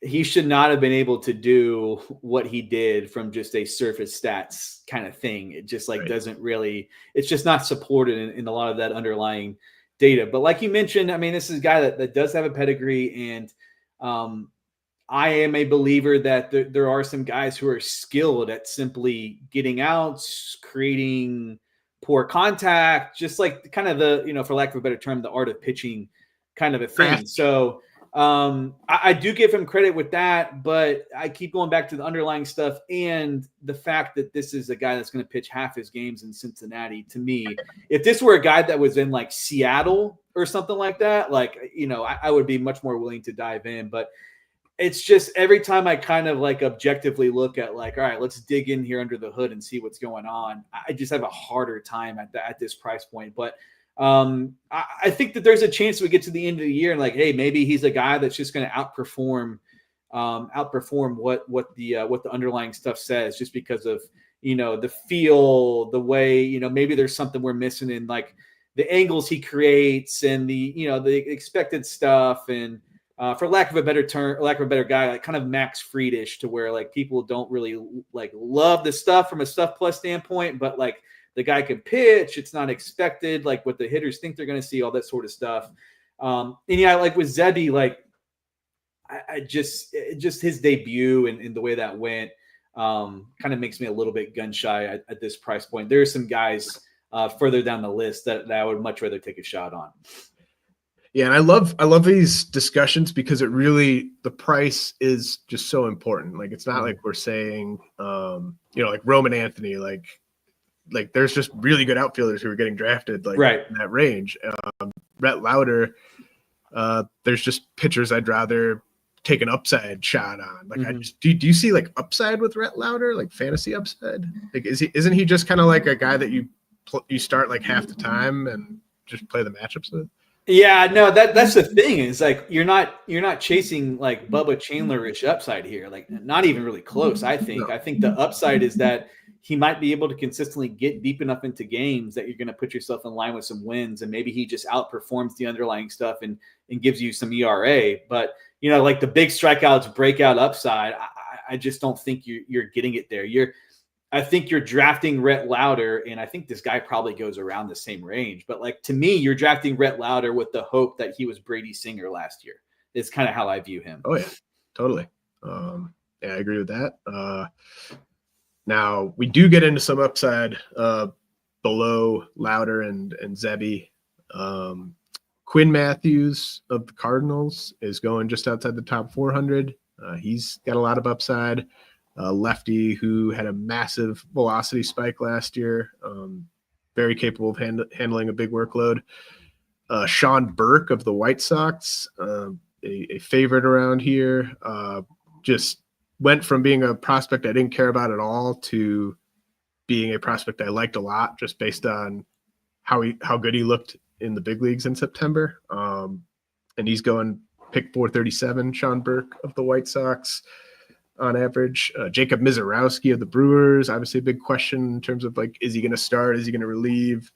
he should not have been able to do what he did from just a surface stats kind of thing. It just doesn't really, it's just not supported in a lot of that underlying data. But like you mentioned, I mean, this is a guy that does have a pedigree, and I am a believer that there are some guys who are skilled at simply getting outs, creating poor contact, just like kind of the, for lack of a better term, the art of pitching kind of a thing. So I do give him credit with that, but I keep going back to the underlying stuff and the fact that this is a guy that's going to pitch half his games in Cincinnati. To me, if this were a guy that was in like Seattle or something like that, I would be much more willing to dive in. But it's just every time I kind of like objectively look at like, all right, let's dig in here under the hood and see what's going on, I just have a harder time at this price point. But I think that there's a chance we get to the end of the year and like, hey, maybe he's a guy that's just going to outperform what the underlying stuff says, just because of, the feel, the way, maybe there's something we're missing in like the angles he creates and the expected stuff. And for lack of a better guy, like kind of Max Friedish, to where like people don't really like love the stuff from a stuff plus standpoint, but like, the guy can pitch. It's not expected, like what the hitters think they're going to see, all that sort of stuff. And yeah, like with Zebby, like I just his debut and the way that went kind of makes me a little bit gun shy at this price point. There are some guys further down the list that I would much rather take a shot on. Yeah, and I love these discussions because it really, the price is just so important. Like it's not like we're saying, like Roman Anthony, like there's just really good outfielders who are getting drafted in that range. Rhett Lowder, there's just pitchers I'd rather take an upside shot on. Like do you see like upside with Rhett Lowder, like fantasy upside? Like isn't he just kind of like a guy that you start like half the time and just play the matchups with? Yeah, no, that's the thing. Is like you're not chasing like Bubba Chandler-ish upside here. Like not even really close. I think the upside is that he might be able to consistently get deep enough into games that you're going to put yourself in line with some wins, and maybe he just outperforms the underlying stuff and gives you some ERA. But like the big strikeouts, breakout upside, I just don't think you're getting it there. I think you're drafting Rhett Lowder, and I think this guy probably goes around the same range. But like to me, you're drafting Rhett Lowder with the hope that he was Brady Singer last year. It's kind of how I view him. Oh yeah, totally. Yeah, I agree with that. Now we do get into some upside below Lowder and Zebby. Quinn Mathews of the Cardinals is going just outside the top 400. He's got a lot of upside. Lefty who had a massive velocity spike last year, very capable of handling a big workload. Sean Burke of the White Sox, a favorite around here, just went from being a prospect I didn't care about at all to being a prospect I liked a lot, just based on how good he looked in the big leagues in September. And he's going pick 437, Sean Burke of the White Sox on average. Jacob Misiorowski of the Brewers, obviously a big question in terms of like, is he going to start? Is he going to relieve?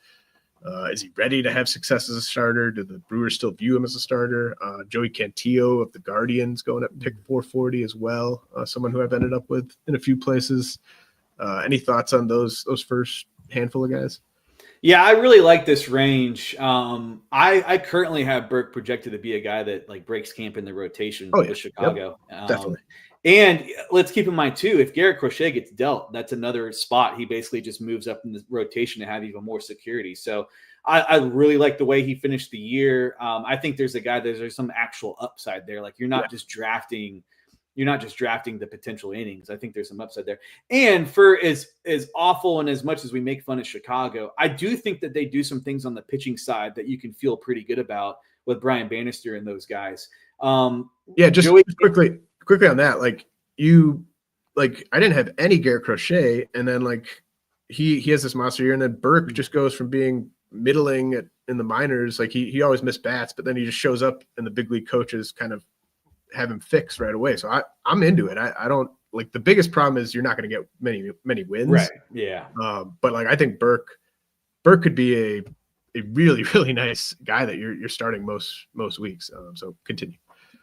Is he ready to have success as a starter? Do the Brewers still view him as a starter? Joey Cantillo of the Guardians going up pick 440 as well. Someone who I've ended up with in a few places. Any thoughts on those first handful of guys? Yeah, I really like this range. I currently have Burke projected to be a guy that like breaks camp in the rotation with Chicago. Yep, definitely. And let's keep in mind too, if Garrett Crochet gets dealt, that's another spot. He basically just moves up in the rotation to have even more security. So I really like the way he finished the year. I think there's some actual upside there. Like you're not just drafting the potential innings. I think there's some upside there. And for as awful and as much as we make fun of Chicago, I do think that they do some things on the pitching side that you can feel pretty good about with Brian Bannister and those guys. Just quickly on that, I didn't have any Garrett Crochet, and then like he has this monster year, and then Burke just goes from being middling in the minors. Like he always missed bats, but then he just shows up and the big league coaches kind of have him fixed right away. So I'm into it. I don't like, the biggest problem is you're not going to get many wins. Right. Yeah. But like, I think Burke could be a really, really nice guy that you're starting most weeks. So continue.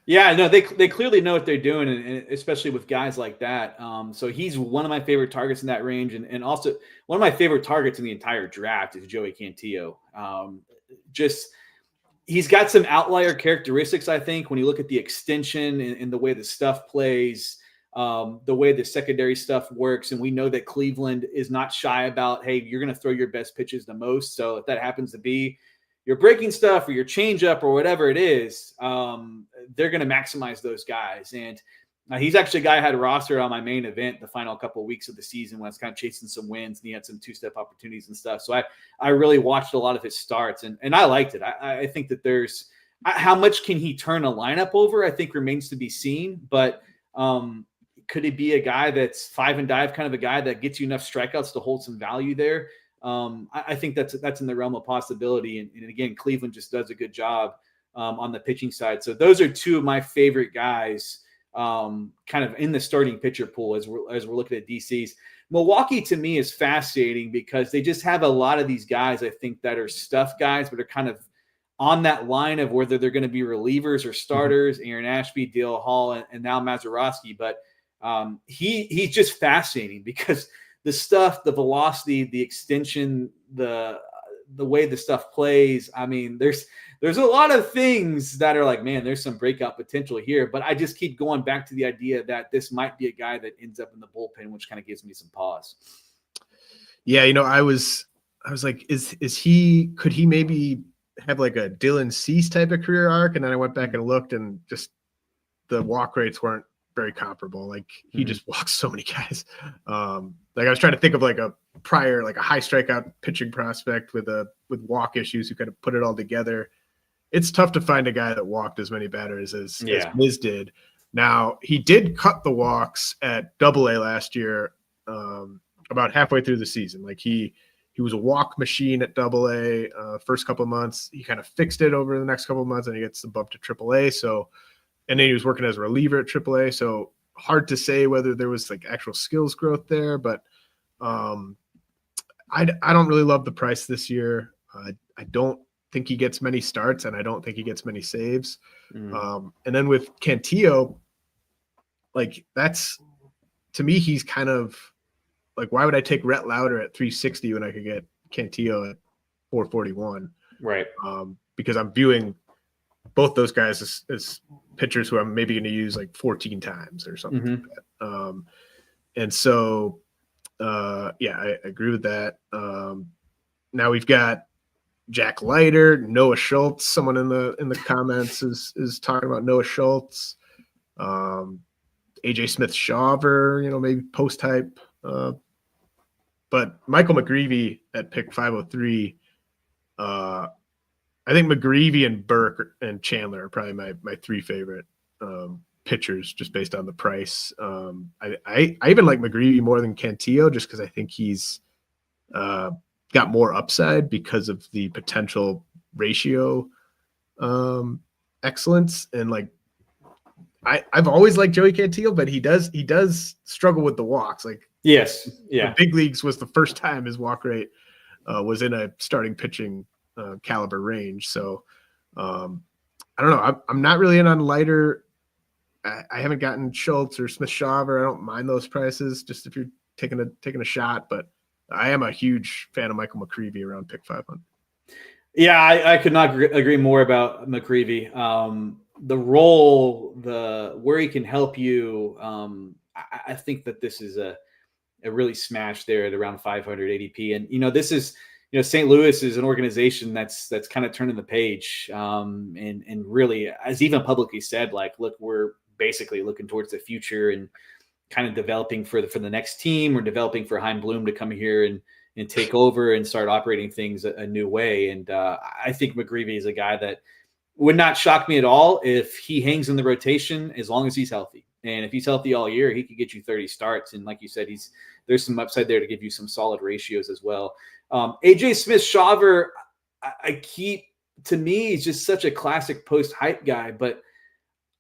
Yeah, no, they clearly know what they're doing, and especially with guys like that. So he's one of my favorite targets in that range, and also one of my favorite targets in the entire draft is Joey Cantillo. Just he's got some outlier characteristics, I think, when you look at the extension and the way the stuff plays, the way the secondary stuff works. And we know that Cleveland is not shy about, hey, you're going to throw your best pitches the most. So if that happens to be your breaking stuff or your changeup or whatever it is, they're going to maximize those guys. And he's actually a guy I had rostered on my main event the final couple of weeks of the season when I was kind of chasing some wins and he had some two-step opportunities and stuff. So I really watched a lot of his starts and I liked it. I think that there's how much can he turn a lineup over, I think remains to be seen. But could he be a guy that's 5 and dive kind of a guy that gets you enough strikeouts to hold some value there? I think that's in the realm of possibility. And again, Cleveland just does a good job on the pitching side. So those are two of my favorite guys kind of in the starting pitcher pool as we're looking at DCs. Milwaukee to me is fascinating because they just have a lot of these guys, I think, that are stuff guys, but are kind of on that line of whether they're going to be relievers or starters. Aaron Ashby, Dale Hall, and now Misiorowski. But he's just fascinating because the stuff, the velocity, the extension, the way the stuff plays. I mean, there's a lot of things that are like, man, there's some breakout potential here. But I just keep going back to the idea that this might be a guy that ends up in the bullpen, which kind of gives me some pause. Yeah, I was like, could he maybe have like a Dylan Cease type of career arc? And then I went back and looked, and just the walk rates weren't very comparable. Like he just walks so many guys. Like I was trying to think of like a prior, like a high strikeout pitching prospect with walk issues who kind of put it all together. It's tough to find a guy that walked as many batters as Miz did. Now he did cut the walks at Double-A last year, about halfway through the season. Like he was a walk machine at Double-A first couple of months. He kind of fixed it over the next couple of months, and he gets the bump to Triple-A. So, and then he was working as a reliever at Triple-A. So hard to say whether there was like actual skills growth there, but I don't really love the price this year. I don't think he gets many starts, and I don't think he gets many saves. And then with Cantillo, like that's, to me, he's kind of like, why would I take Rhett Lowder at 360 when I could get Cantillo at 441? Right. Because I'm viewing both those guys as pitchers who I'm maybe going to use like 14 times or something like that. And so, I agree with that. Now we've got Jack Leiter, Noah Schultz. Someone in the comments is talking about Noah Schultz, AJ Smith-Shawver, maybe post type. But Michael McGreevy at pick 503. I think McGreevy and Burke and Chandler are probably my three favorite pitchers, just based on the price. I even like McGreevy more than Cantillo, just because I think he's got more upside because of the potential ratio excellence. And like I've always liked Joey Cantillo, but he does struggle with the walks. Like yes, yeah, the big leagues was the first time his walk rate was in a starting pitching caliber range. So I don't know. I'm not really in on Leiter. I haven't gotten Schultz or Smith-Shawver. I don't mind those prices, just if you're taking a shot. But I am a huge fan of Michael McGreevy around pick 500. Yeah, I could not agree more about McGreevy. The role, where he can help you. I think that this is a really smash there at around 500 ADP. And this is. St. Louis is an organization that's kind of turning the page, and really, as even publicly said, like, look, we're basically looking towards the future and kind of developing for the next team. We're developing for Chaim Bloom to come here and take over and start operating things a new way. And I think McGreevy is a guy that would not shock me at all if he hangs in the rotation as long as he's healthy. And if he's healthy all year, he could get you 30 starts. And like you said, there's some upside there to give you some solid ratios as well. AJ Smith-Shawver, to me, he's just such a classic post hype guy, but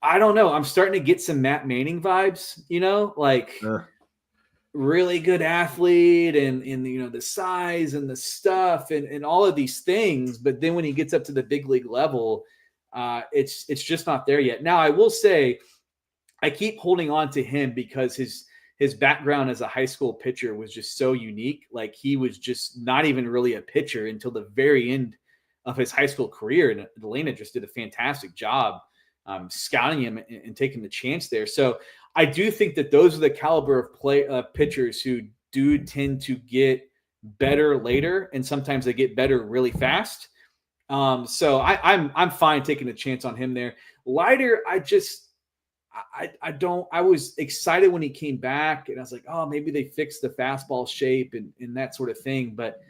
I don't know. I'm starting to get some Matt Manning vibes, like really good athlete and the size and the stuff and all of these things. But then when he gets up to the big league level, it's just not there yet. Now, I will say I keep holding on to him because his background as a high school pitcher was just so unique. Like he was just not even really a pitcher until the very end of his high school career. And Atlanta just did a fantastic job scouting him and taking the chance there. So I do think that those are the caliber of pitchers who do tend to get better later, and sometimes they get better really fast. So I'm fine taking a chance on him there. Lowder, I was excited when he came back, and I was like, oh, maybe they fixed the fastball shape and that sort of thing. But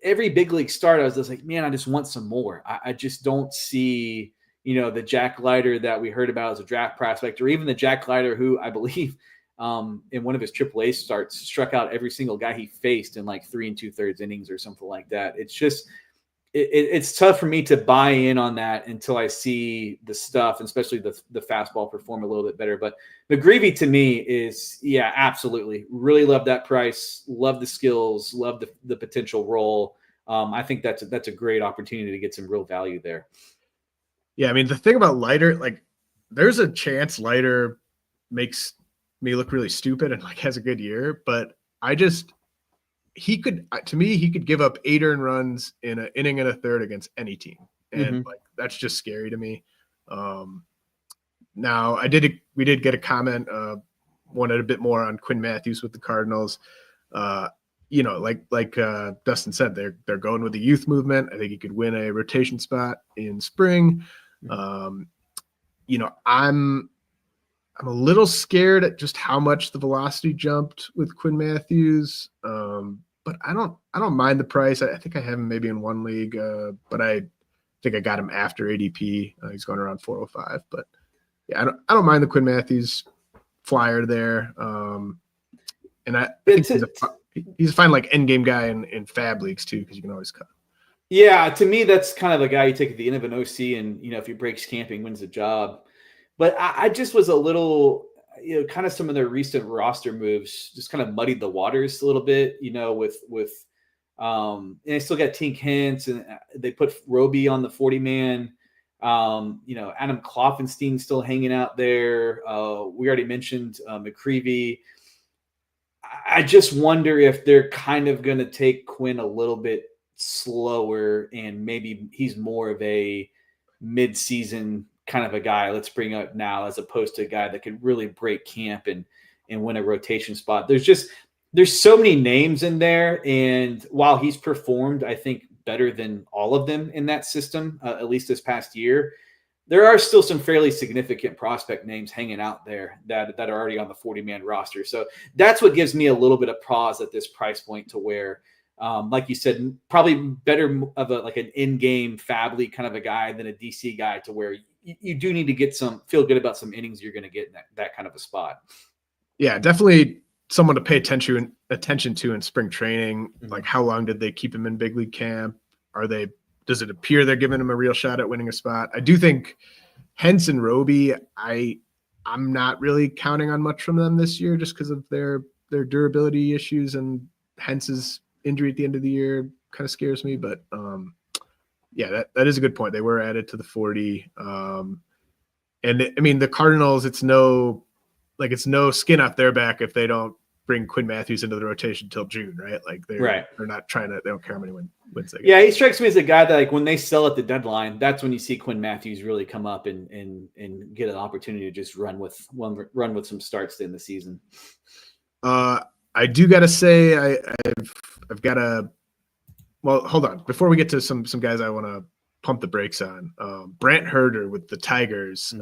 every big league start, I was just like, man, I just want some more. I just don't see, the Jack Lowder that we heard about as a draft prospect, or even the Jack Lowder who I believe in one of his AAA starts struck out every single guy he faced in like 3 2/3 innings or something like that. It's just, it's tough for me to buy in on that until I see the stuff, and especially the fastball perform a little bit better. But McGreevy to me is, yeah, absolutely. Really love that price. Love the skills. Love the potential role. I think that's a great opportunity to get some real value there. Yeah, I mean, the thing about Lowder, like, there's a chance Lowder makes me look really stupid and like has a good year, but he could give up 8 earned runs in an inning and a third against any team. And like, that's just scary to me. Now we did get a comment, wanted a bit more on Quinn Mathews with the Cardinals. Like Dustin said, they're going with the youth movement. I think he could win a rotation spot in spring. I'm a little scared at just how much the velocity jumped with Quinn Mathews. But I don't mind the price. I think I have him maybe in one league, but I think I got him after ADP. He's going around 405, but yeah, I don't mind the Quinn Mathews flyer there. And I think he's a fine like Endgame guy in fab leagues too, because you can always cut. Yeah, to me, that's kind of a guy you take at the end of an OC, and if he breaks camping, wins the job. But I just was a little, kind of some of their recent roster moves just kind of muddied the waters a little bit, with and they still got Tink Hintz, and they put Roby on the 40-man. Adam Kloffenstein still hanging out there. We already mentioned McGreevy. I just wonder if they're kind of going to take Quinn a little bit slower, and maybe he's more of a mid-season kind of a guy. Let's bring up now, as opposed to a guy that could really break camp and win a rotation spot. There's so many names in there, and while he's performed, I think, better than all of them in that system, at least this past year, there are still some fairly significant prospect names hanging out there that are already on the 40-man roster. So that's what gives me a little bit of pause at this price point, to where, like you said, probably better of an in-game fab league kind of a guy than a DC guy, to where you do need to feel good about some innings you're going to get in that kind of a spot. Yeah, definitely someone to pay attention to in spring training. Like, how long did they keep him in big league camp? Does it appear they're giving him a real shot at winning a spot? I do think Hintz and Roby, I'm not really counting on much from them this year, just because of their durability issues, and Hentz's injury at the end of the year kind of scares me. But yeah, that is a good point. They were added to the 40. And the Cardinals, it's no skin off their back if they don't bring Quinn Mathews into the rotation till June, right? Like they're not trying to, they don't care how many wins they get. Yeah, he strikes me as a guy that, like, when they sell at the deadline, that's when you see Quinn Mathews really come up and get an opportunity to just run with some starts in the season. I do gotta say, I've got to. Well, hold on. Before we get to some guys I want to pump the brakes on, Brant Hurter with the Tigers.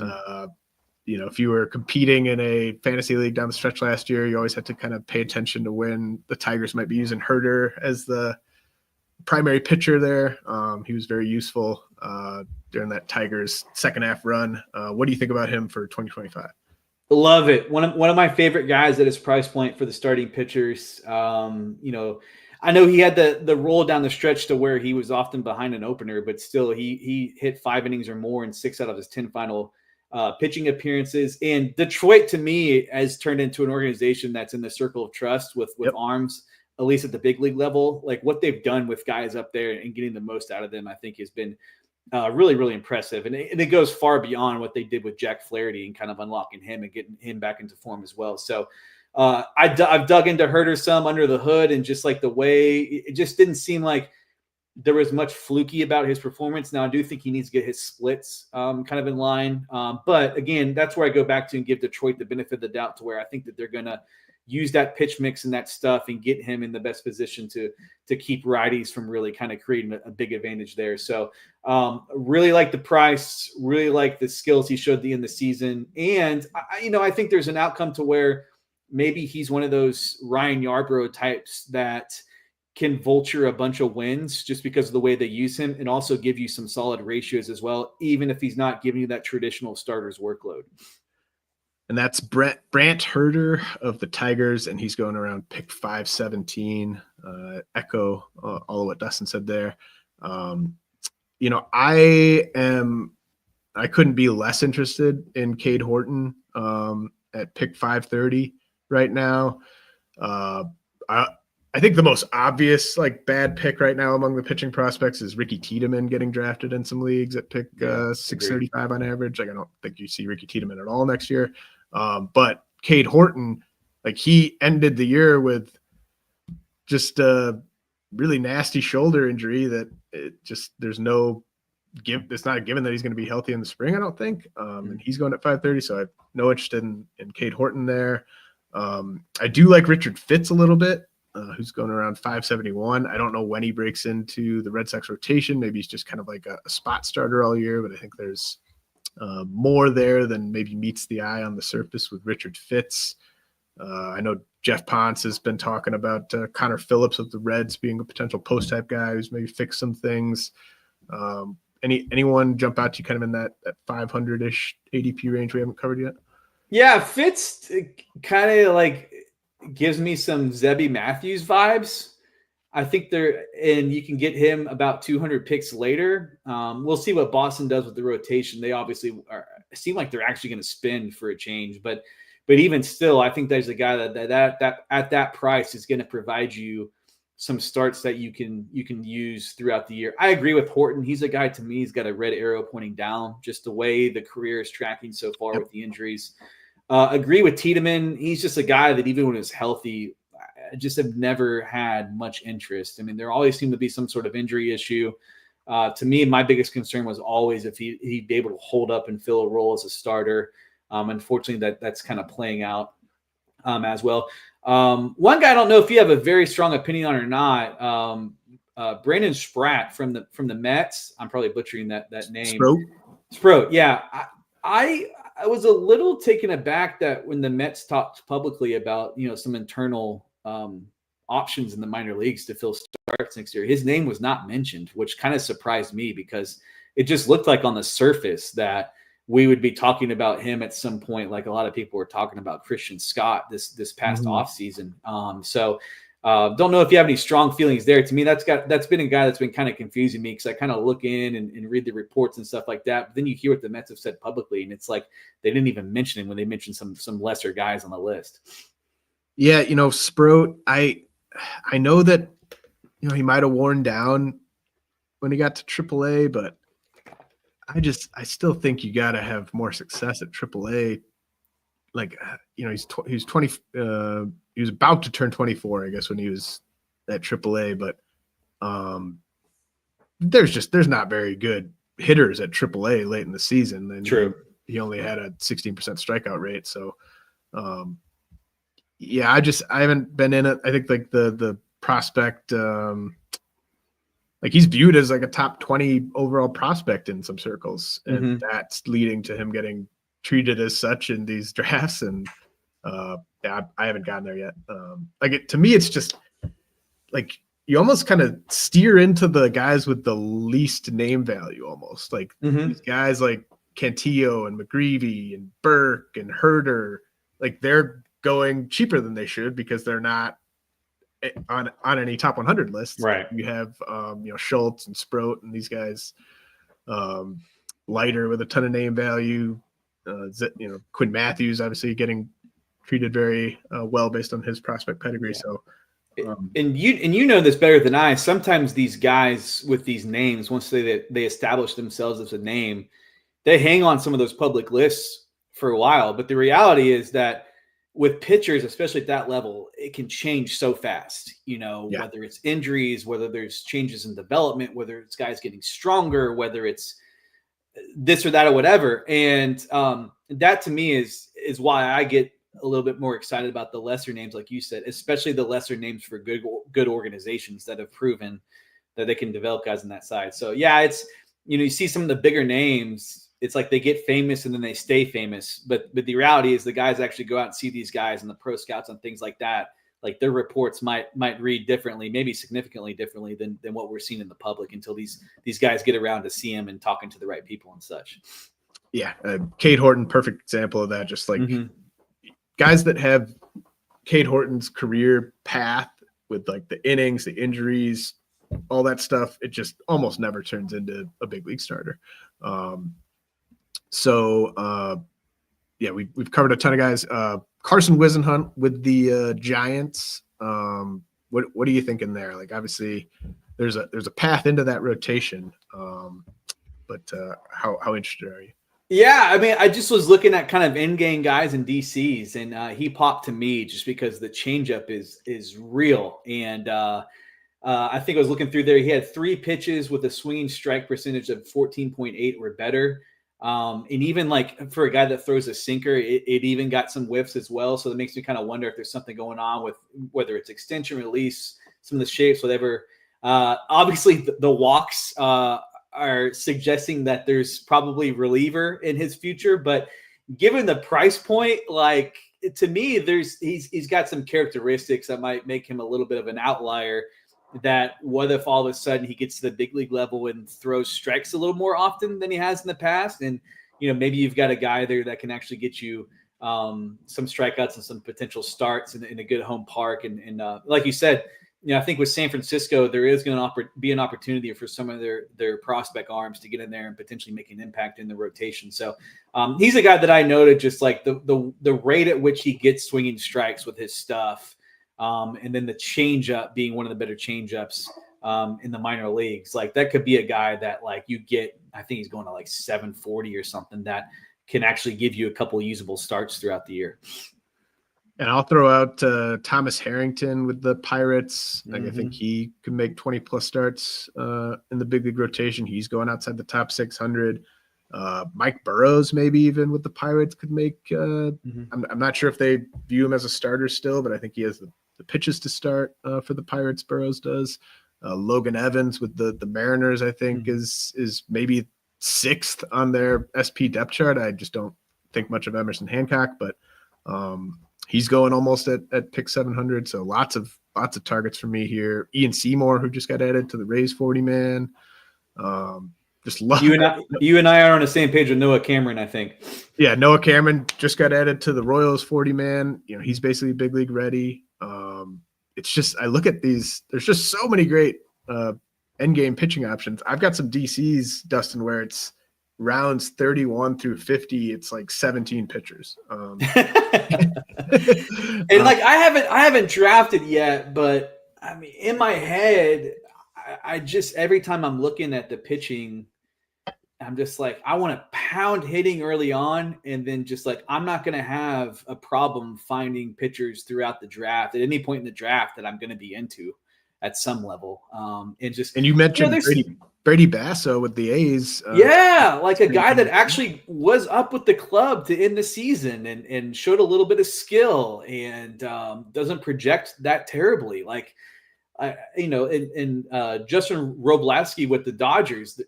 If you were competing in a fantasy league down the stretch last year, you always had to kind of pay attention to when the Tigers might be using Hurter as the primary pitcher there. He was very useful during that Tigers second half run. What do you think about him for 2025? Love it. One of my favorite guys at his price point for the starting pitchers. I know he had the roll down the stretch to where he was often behind an opener, but still he hit 5 innings or more in 6 out of his 10 final pitching appearances. And Detroit, to me, has turned into an organization that's in the circle of trust with arms, at least at the big league level. Like what they've done with guys up there and getting the most out of them, I think has been really, really impressive. And it goes far beyond what they did with Jack Flaherty and kind of unlocking him and getting him back into form as well. So I've dug into Hurter some under the hood, and just like the way it just didn't seem like there was much fluky about his performance. Now I do think he needs to get his splits kind of in line. But again, that's where I go back to and give Detroit the benefit of the doubt, to where I think that they're going to use that pitch mix and that stuff and get him in the best position to keep righties from really kind of creating a big advantage there. So really like the price, really like the skills he showed in the season. And I think there's an outcome to where maybe he's one of those Ryan Yarbrough types that can vulture a bunch of wins just because of the way they use him, and also give you some solid ratios as well, even if he's not giving you that traditional starter's workload. And that's Brant Hurter of the Tigers, and he's going around pick 517. Echo all of what Dustin said there. I couldn't be less interested in Cade Horton at pick 530 right now. I think the most obvious bad pick right now among the pitching prospects is Ricky Tiedemann getting drafted in some leagues at pick 635 on average. I don't think you see Ricky Tiedemann at all next year. But Cade Horton, he ended the year with just a really nasty shoulder injury that there's no give. It's not a given that he's going to be healthy in the spring, I don't think. And he's going at 530. So I have no interest in Cade Horton there. I do like Richard Fitz a little bit, who's going around 571. I don't know when he breaks into the Red Sox rotation. Maybe he's just kind of like a spot starter all year, but I think there's more there than maybe meets the eye on the surface with Richard Fitz. I know Jeff Ponce has been talking about Connor Phillips of the Reds being a potential post-type guy who's maybe fixed some things. Anyone jump out to you kind of in that 500-ish ADP range we haven't covered yet? Yeah, Fitz kind of gives me some Zebby Mathews vibes. I think and you can get him about 200 picks later. We'll see what Boston does with the rotation. They obviously seem like they're actually going to spend for a change, but even still, I think there's a guy that at that price is going to provide you some starts that you can use throughout the year. I agree with Horton. He's a guy, to me, he's got a red arrow pointing down, just the way the career is tracking so far with the injuries. Agree with Tiedemann. He's just a guy that even when he's healthy, I just have never had much interest. I mean, there always seemed to be some sort of injury issue. To me, my biggest concern was always if he'd be able to hold up and fill a role as a starter. Unfortunately, that's kind of playing out as well. One guy I don't know if you have a very strong opinion on or not. Brandon Sproat from the Mets. I'm probably butchering that name. Sproat. Yeah, I was a little taken aback that when the Mets talked publicly about some internal options in the minor leagues to fill starts next year, his name was not mentioned, which kind of surprised me because it just looked like on the surface that we would be talking about him at some point, like a lot of people were talking about Christian Scott this past offseason. So don't know if you have any strong feelings there. To me, that's been a guy that's been kind of confusing me because I kind of look in and read the reports and stuff like that. But then you hear what the Mets have said publicly, and it's like they didn't even mention him when they mentioned some lesser guys on the list. Yeah, Sproat, I know that he might have worn down when he got to AAA, but I still think you got to have more success at AAA. He's 20. He was about to turn 24, I guess, when he was at AAA. But there's not very good hitters at AAA late in the season. And true, he only had a 16% strikeout rate. So, I haven't been in it. I think the prospect. He's viewed as a top 20 overall prospect in some circles, and that's leading to him getting treated as such in these drafts. And I haven't gotten there yet. To me, it's just you almost kind of steer into the guys with the least name value, almost these guys like Cantillo and McGreevy and Burke and Hurter, they're going cheaper than they should because they're not on any top 100 lists. Right. You have Schultz and Sproat and these guys, Lighter with a ton of name value. Quinn Mathews obviously getting treated very well based on his prospect pedigree. Yeah. So. And you know this better than I. Sometimes these guys with these names, once they establish themselves as a name, they hang on some of those public lists for a while. But the reality is that with pitchers, especially at that level, it can change so fast. Whether it's injuries, whether there's changes in development, whether it's guys getting stronger, whether it's this or that or whatever. And that to me is why I get a little bit more excited about the lesser names, like you said, especially the lesser names for good organizations that have proven that they can develop guys on that side. So yeah, it's, you see some of the bigger names, it's like they get famous and then they stay famous. But the reality is the guys actually go out and see these guys and the pro scouts and things like that. Like their reports might read differently, maybe significantly differently than what we're seeing in the public until these guys get around to see him and talking to the right people and such. Yeah. Cade Horton, perfect example of that. Just like, guys that have Cade Horton's career path with like the innings, the injuries, all that stuff, it just almost never turns into a big league starter. We've covered a ton of guys. Carson Wisenhunt with the Giants. What are you thinking there? Like obviously there's a path into that rotation. But how interested are you? Yeah, I mean, I just was looking at kind of in-game guys and DCs, and he popped to me just because the changeup is real. And I think I was looking through there. He had 3 pitches with a swinging strike percentage of 14.8 or better. And even like for a guy that throws a sinker, it even got some whiffs as well. So that makes me kind of wonder if there's something going on with whether it's extension, release, some of the shapes, whatever. Obviously, the walks are suggesting that there's probably reliever in his future, but given the price point, like to me, he's got some characteristics that might make him a little bit of an outlier. That what if all of a sudden he gets to the big league level and throws strikes a little more often than he has in the past, and maybe you've got a guy there that can actually get you some strikeouts and some potential starts in a good home park, and like you said. I think with San Francisco, there is going to be an opportunity for some of their prospect arms to get in there and potentially make an impact in the rotation. So he's a guy that I noted just like the rate at which he gets swinging strikes with his stuff, and then the changeup being one of the better changeups in the minor leagues. Like that could be a guy that like you get. I think he's going to like 740 or something that can actually give you a couple of usable starts throughout the year. And I'll throw out Thomas Harrington with the Pirates. Like I think he could make 20 plus starts in the big league rotation. He's going outside the top 600. Mike Burrows, maybe even with the Pirates, could make. I'm not sure if they view him as a starter still, but I think he has the pitches to start for the Pirates. Burrows does. Logan Evans with the Mariners, I think, is maybe 6th on their SP depth chart. I just don't think much of Emerson Hancock, but. He's going almost at pick 700, so lots of targets for me here. Ian Seymour, who just got added to the Rays 40-man. Just love you and I are on the same page with Noah Cameron, I think. Yeah, Noah Cameron just got added to the Royals 40-man. He's basically big league ready. It's just I look at these. There's just so many great end-game pitching options. I've got some DCs, Dustin, where it's rounds 31 through 50, it's like 17 pitchers. And like I haven't drafted yet, but I mean, in my head, I just every time I'm looking at the pitching, I'm just like, I want to pound hitting early on, and then just like I'm not going to have a problem finding pitchers throughout the draft at any point in the draft that I'm going to be into at some level. And you mentioned Brady Basso with the A's. Like a guy that actually was up with the club to end the season and showed a little bit of skill and doesn't project that terribly. Like, Justin Roblaski with the Dodgers,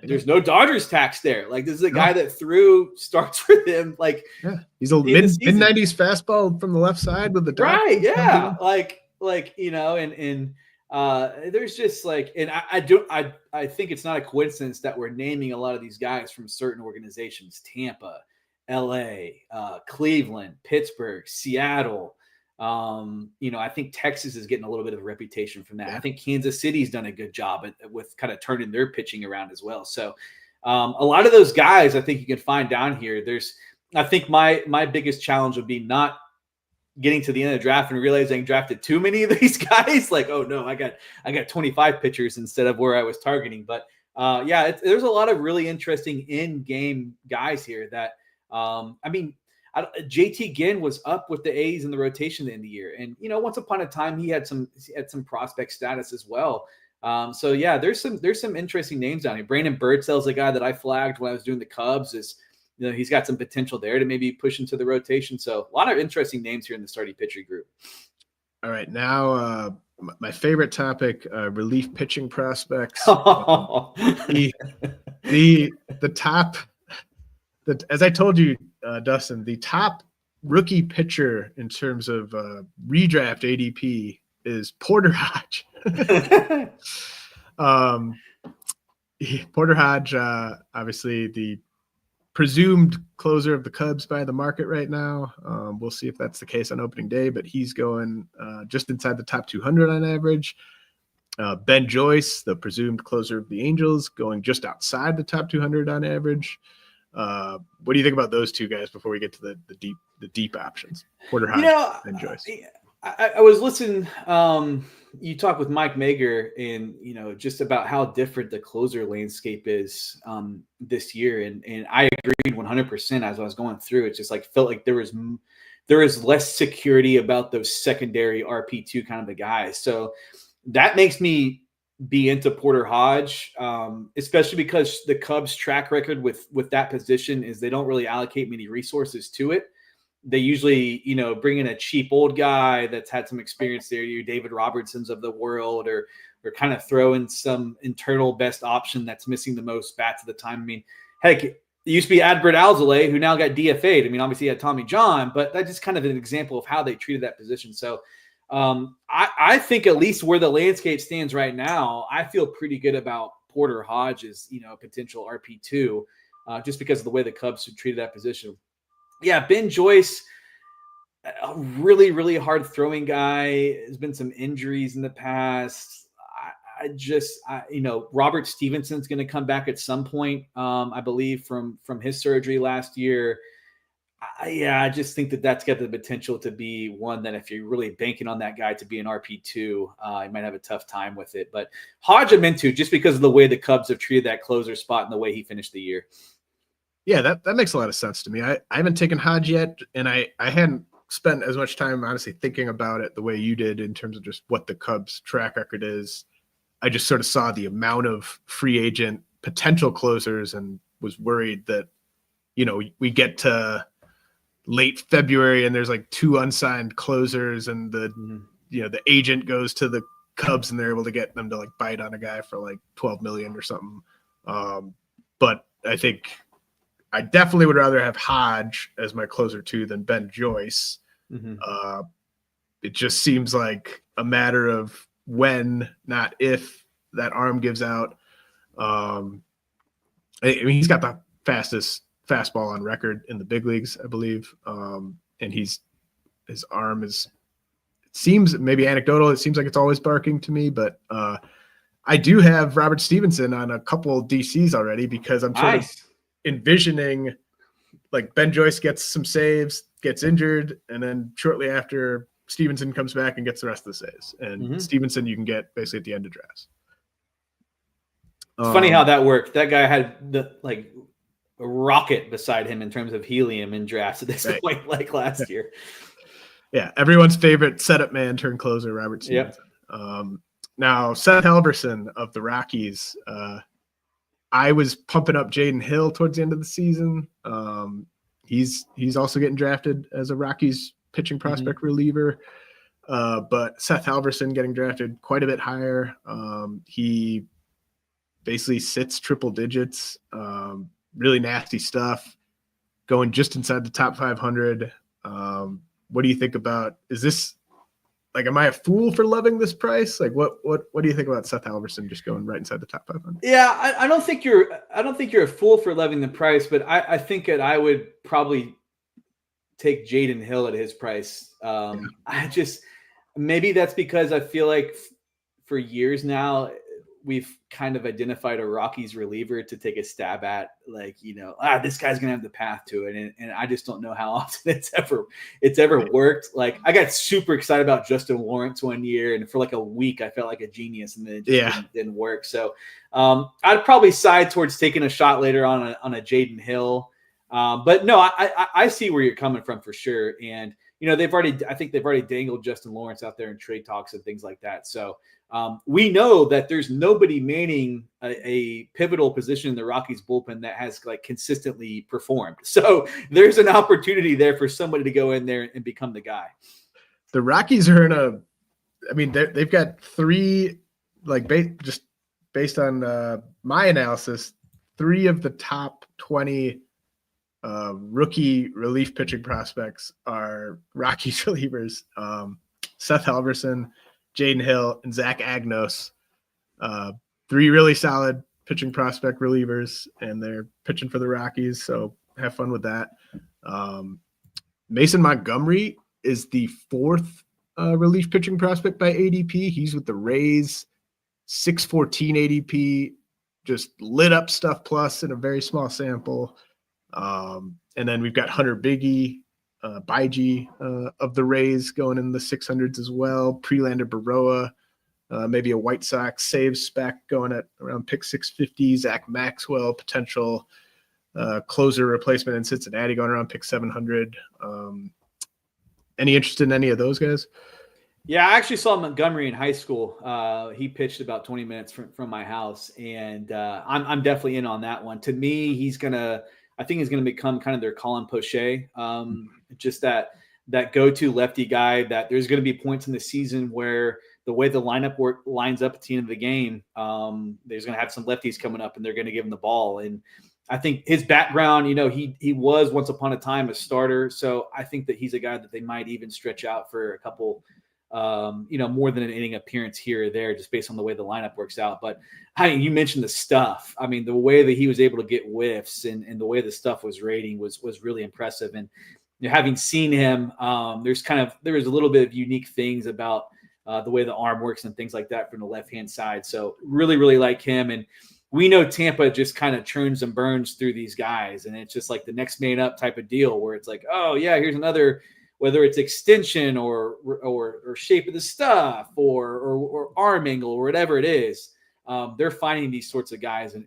there's no Dodgers tax there. Like this is a guy that threw starts for them. Like he's a mid 90s fastball from the left side with the Dodgers. Right. Yeah. There's just like, and I think it's not a coincidence that we're naming a lot of these guys from certain organizations: Tampa, LA, Cleveland, Pittsburgh, Seattle. I think Texas is getting a little bit of a reputation from that. Yeah. I think Kansas City's done a good job with kind of turning their pitching around as well. So a lot of those guys I think you can find down here. I think my biggest challenge would be not getting to the end of the draft and realizing I drafted too many of these guys. Like, oh no, I got 25 pitchers instead of where I was targeting. But there's a lot of really interesting in-game guys here that, JT Ginn was up with the A's in the rotation at the end of the year. And, once upon a time, he had some prospect status as well. There's some interesting names down here. Brandon Birdsell's a guy that I flagged when I was doing the Cubs. He's got some potential there to maybe push into the rotation. So a lot of interesting names here in the starting pitcher group. All right. Now, my favorite topic, relief pitching prospects. As I told you, Dustin, the top rookie pitcher in terms of redraft ADP is Porter Hodge. Porter Hodge, obviously the presumed closer of the Cubs by the market right now. We'll see if that's the case on opening day, but he's going just inside the top 200 on average. Ben Joyce, the presumed closer of the Angels, going just outside the top 200 on average. What do you think about those two guys before we get to the deep options? Porter Hodge and Joyce. I was listening. You talk with Mike Mager and, just about how different the closer landscape is this year. And I agreed 100% as I was going through. It just felt like there was less security about those secondary RP2 kind of the guys. So that makes me be into Porter Hodge, especially because the Cubs track record with that position is they don't really allocate many resources to it. They usually, bring in a cheap old guy that's had some experience there, your David Robertsons of the world, or kind of throw in some internal best option that's missing the most bats at the time. I mean, heck, it used to be Adbert Alzolay, who now got DFA'd. I mean, obviously he had Tommy John, but that's just kind of an example of how they treated that position. So I think at least where the landscape stands right now, I feel pretty good about Porter Hodge as, potential RP2, just because of the way the Cubs have treated that position. Yeah, Ben Joyce, a really, really hard throwing guy. There's been some injuries in the past. Robert Stevenson's going to come back at some point, I believe, from his surgery last year. I just think that's got the potential to be one that if you're really banking on that guy to be an RP2, you might have a tough time with it. But Hodge I'm into just because of the way the Cubs have treated that closer spot and the way he finished the year. Yeah, that makes a lot of sense to me. I haven't taken Hodge yet, and I hadn't spent as much time, honestly, thinking about it the way you did in terms of just what the Cubs' track record is. I just sort of saw the amount of free agent potential closers and was worried that, we get to late February and there's like 2 unsigned closers and the agent goes to the Cubs and they're able to get them to bite on a guy for $12 million or something. But I think I definitely would rather have Hodge as my closer too than Ben Joyce. Mm-hmm. It just seems like a matter of when, not if, that arm gives out. I mean, he's got the fastest fastball on record in the big leagues, I believe. And his arm it seems maybe anecdotal. It seems like it's always barking to me, but I do have Robert Stevenson on a couple DCs already because I'm sort of envisioning Ben Joyce gets some saves, gets injured, and then shortly after Stevenson comes back and gets the rest of the saves. And Stevenson you can get basically at the end of drafts. It's funny how that worked. That guy had a rocket beside him in terms of helium in drafts at this point, last year. Yeah, everyone's favorite setup man turned closer, Robert Stevenson. Yep. Now, Seth Halverson of the Rockies, I was pumping up Jaden Hill towards the end of the season. He's also getting drafted as a Rockies pitching prospect reliever. But Seth Halverson getting drafted quite a bit higher. He basically sits triple digits, really nasty stuff, going just inside the top 500. What do you think about, is this am I a fool for loving this price? What do you think about Seth Halverson just going right inside the top 500? Yeah, I don't think you're a fool for loving the price, but I think that I would probably take Jaden Hill at his price. Maybe that's because I feel like for years now, we've kind of identified a Rockies reliever to take a stab at, like, this guy's going to have the path to it. And I just don't know how often it's ever worked. Like, I got super excited about Justin Lawrence one year, and for like a week, I felt like a genius, and then it just didn't work. So I'd probably side towards taking a shot later on a Jaden Hill. But no, I see where you're coming from for sure. And, I think they've already dangled Justin Lawrence out there in trade talks and things like that. So we know that there's nobody manning a pivotal position in the Rockies bullpen that has like consistently performed. So there's an opportunity there for somebody to go in there and become the guy. The Rockies are they've got three, like just based on my analysis, 3 of the top 20 rookie relief pitching prospects are Rockies relievers. Seth Halverson, Jaden Hill, and Zach Agnos. 3 really solid pitching prospect relievers, and they're pitching for the Rockies, so have fun with that. Mason Montgomery is the 4th relief pitching prospect by ADP. He's with the Rays, 614 ADP, just lit up stuff plus in a very small sample. And then we've got Hunter Biggie, Baiji of the Rays going in the 600s as well. Prelander Baroa, maybe a White Sox save spec going at around pick 650. Zach Maxwell, potential closer replacement in Cincinnati going around pick 700. Any interest in any of those guys? Yeah, I actually saw Montgomery in high school. He pitched about 20 minutes from my house, and I'm definitely in on that one. To me, I think he's going to become kind of their Colin Poche, just that go-to lefty guy that there's going to be points in the season where the way the lineup lines up at the end of the game, there's going to have some lefties coming up and they're going to give him the ball. And I think his background, he was once upon a time a starter. So I think that he's a guy that they might even stretch out for a couple more than an inning appearance here or there, just based on the way the lineup works out. But you mentioned the stuff. I mean, the way that he was able to get whiffs and the way the stuff was rating was really impressive. And having seen him, there was a little bit of unique things about the way the arm works and things like that from the left-hand side. So really, really like him. And we know Tampa just kind of churns and burns through these guys. And it's just like the next man up type of deal where it's like, oh yeah, here's another, whether it's extension or shape of the stuff or arm angle or whatever it is, they're finding these sorts of guys and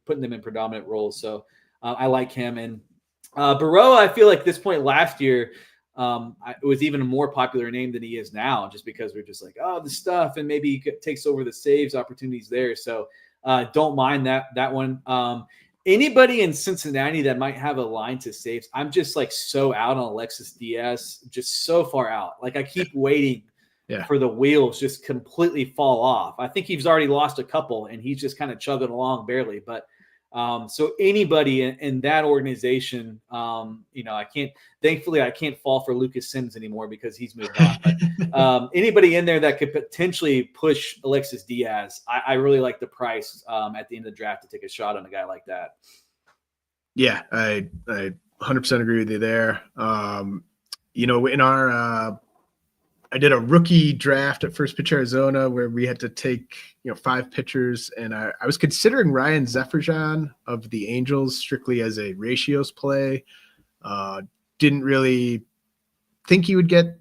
putting them in predominant roles. So I like him. And Baroa, I feel like this point last year, it was even a more popular name than he is now, just because we're just like, oh, the stuff, and maybe he takes over the saves opportunities there. So don't mind that one. Anybody in Cincinnati that might have a line to saves, I'm just like so out on Alexis Diaz, just so far out. Like I keep waiting for the wheels just completely fall off. I think he's already lost a couple and he's just kind of chugging along barely. But so anybody in that organization, thankfully I can't fall for Lucas Sims anymore because he's moved on. But anybody in there that could potentially push Alexis Diaz, I really like the price at the end of the draft to take a shot on a guy like that. Yeah, I 100% agree with you there. In our I did a rookie draft at First Pitch Arizona where we had to take 5 pitchers, and I was considering Ryan Zefferjan of the Angels strictly as a ratios play. Didn't really think he would get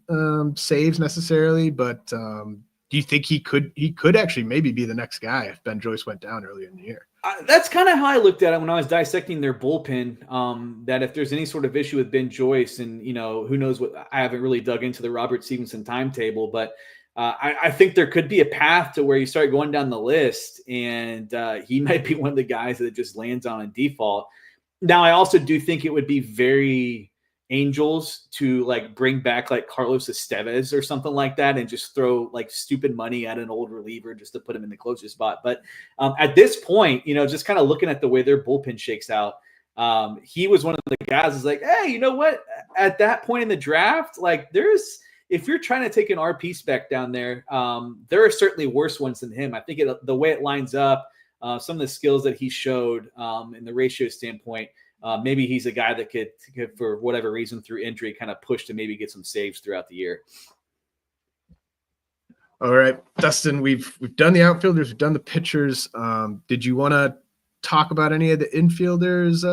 saves necessarily, but do you think he could actually maybe be the next guy if Ben Joyce went down earlier in the year? That's kind of how I looked at it when I was dissecting their bullpen, that if there's any sort of issue with Ben Joyce and, who knows what, I haven't really dug into the Robert Stevenson timetable, but I think there could be a path to where you start going down the list and he might be one of the guys that just lands on a default. Now, I also do think it would be very Angels to like bring back like Carlos Estevez or something like that and just throw like stupid money at an old reliever just to put him in the closer spot. But at this point, just kind of looking at the way their bullpen shakes out, he was one of the guys who's like, hey, you know what? At that point in the draft, like if you're trying to take an RP spec down there, there are certainly worse ones than him. I think the way it lines up, some of the skills that he showed in the ratio standpoint, maybe he's a guy that could, for whatever reason, through injury, kind of push to maybe get some saves throughout the year. All right, Dustin, we've done the outfielders, we've done the pitchers. Did you want to talk about any of the infielders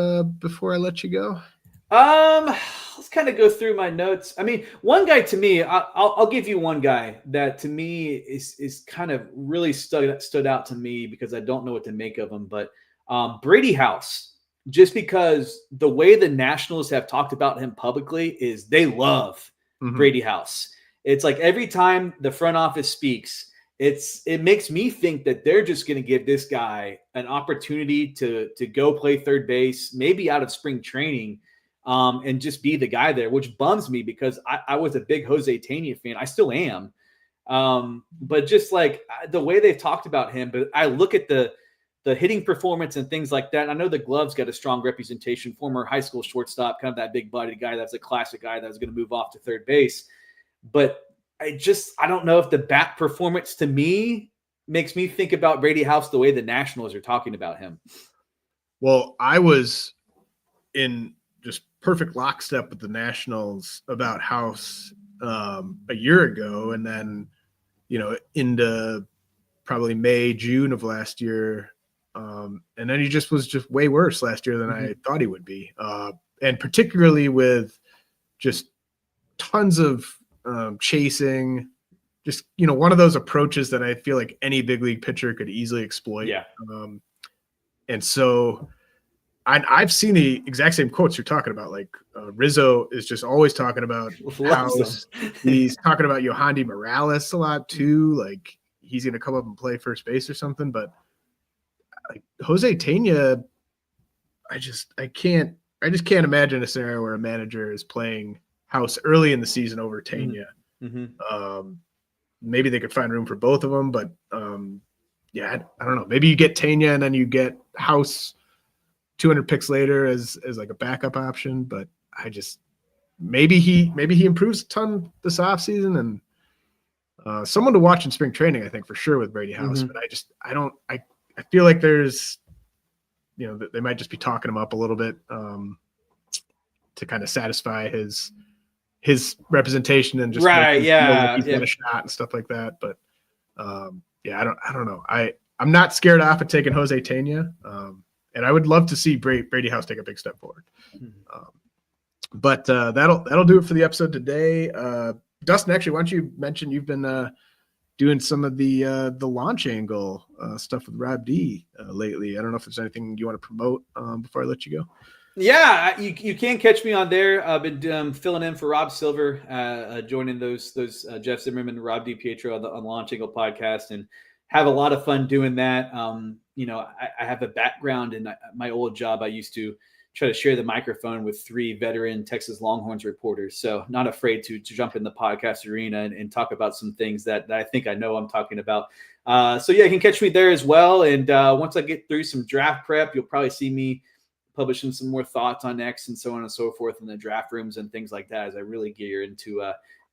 before I let you go? Let's kind of go through my notes. I mean, one guy to me, I'll give you one guy that to me is kind of really stood out to me because I don't know what to make of him. But Brady House, just because the way the Nationals have talked about him publicly is they love Brady House. It's like every time the front office speaks, it makes me think that they're just going to give this guy an opportunity to go play third base, maybe out of spring training, and just be the guy there, which bums me because I was a big Jose Tena fan. I still am. But just like the way they've talked about him, but I look at the hitting performance and things like that. I know the glove's got a strong representation, former high school shortstop, kind of that big bodied guy. That's a classic guy that was going to move off to third base. But I don't know if the bat performance to me makes me think about Brady House the way the Nationals are talking about him. Well, I was in just perfect lockstep with the Nationals about House a year ago. And then, into probably May, June of last year. And then he just was way worse last year than I thought he would be. And particularly with just tons of chasing, just, one of those approaches that I feel like any big league pitcher could easily exploit. Yeah. And so I've seen the exact same quotes you're talking about. Like Rizzo is just always talking about House. He's talking about Yohandy Morales a lot too. Like he's going to come up and play first base or something. But like Jose Tena, I just can't imagine a scenario where a manager is playing House early in the season over Tena. Maybe they could find room for both of them, but I don't know. Maybe you get Tena and then you get House 200 picks later as like a backup option, but maybe he improves a ton this offseason and someone to watch in spring training, I think for sure with Brady House, but I feel like there's, they might just be talking him up a little bit to kind of satisfy his representation and just he's got a shot and stuff like that. But I don't know. I'm not scared off of taking Jose Tena. And I would love to see Brady House take a big step forward. But that'll do it for the episode today. Dustin, actually, why don't you mention you've been doing some of the launch angle stuff with Rob D lately. I don't know if there's anything you want to promote before I let you go. Yeah, you can catch me on there. I've been filling in for Rob Silver, joining those Jeff Zimmerman and Rob DiPietro on Launch Angle podcast, and have a lot of fun doing that. I have a background in my old job. I used to try to share the microphone with 3 veteran Texas Longhorns reporters. So not afraid to jump in the podcast arena and talk about some things that I think I know I'm talking about. You can catch me there as well. And once I get through some draft prep, you'll probably see me publishing some more thoughts on X and so on and so forth in the draft rooms and things like that as I really gear into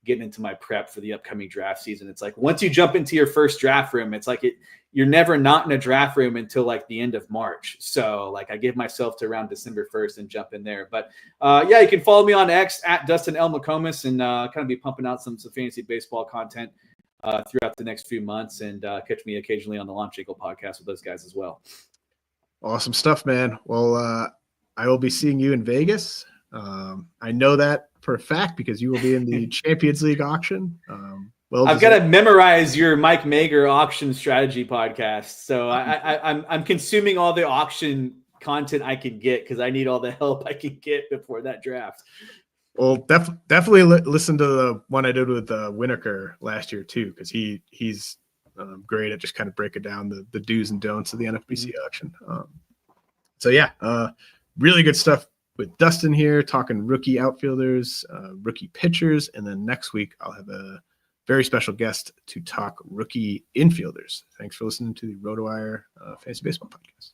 getting into my prep for the upcoming draft season. It's like once you jump into your first draft room, it's like you're never not in a draft room until like the end of March. So like I give myself to around December 1st and jump in there. But you can follow me on X at Dustin L. McComas and kind of be pumping out some fantasy baseball content throughout the next few months, and catch me occasionally on the Launch Angle podcast with those guys as well. Awesome stuff, man. Well, I will be seeing you in Vegas. I know that for a fact because you will be in the Champions League auction. I've got to memorize your Mike Mager auction strategy podcast. So I'm consuming all the auction content I can get because I need all the help I can get before that draft. Well, definitely listen to the one I did with Winokur last year too, because he's great at just kind of breaking down the do's and don'ts of the NFBC auction. Really good stuff with Dustin here, talking rookie outfielders, rookie pitchers, and then next week I'll have a very special guest to talk rookie infielders. Thanks for listening to the RotoWire Fantasy Baseball Podcast.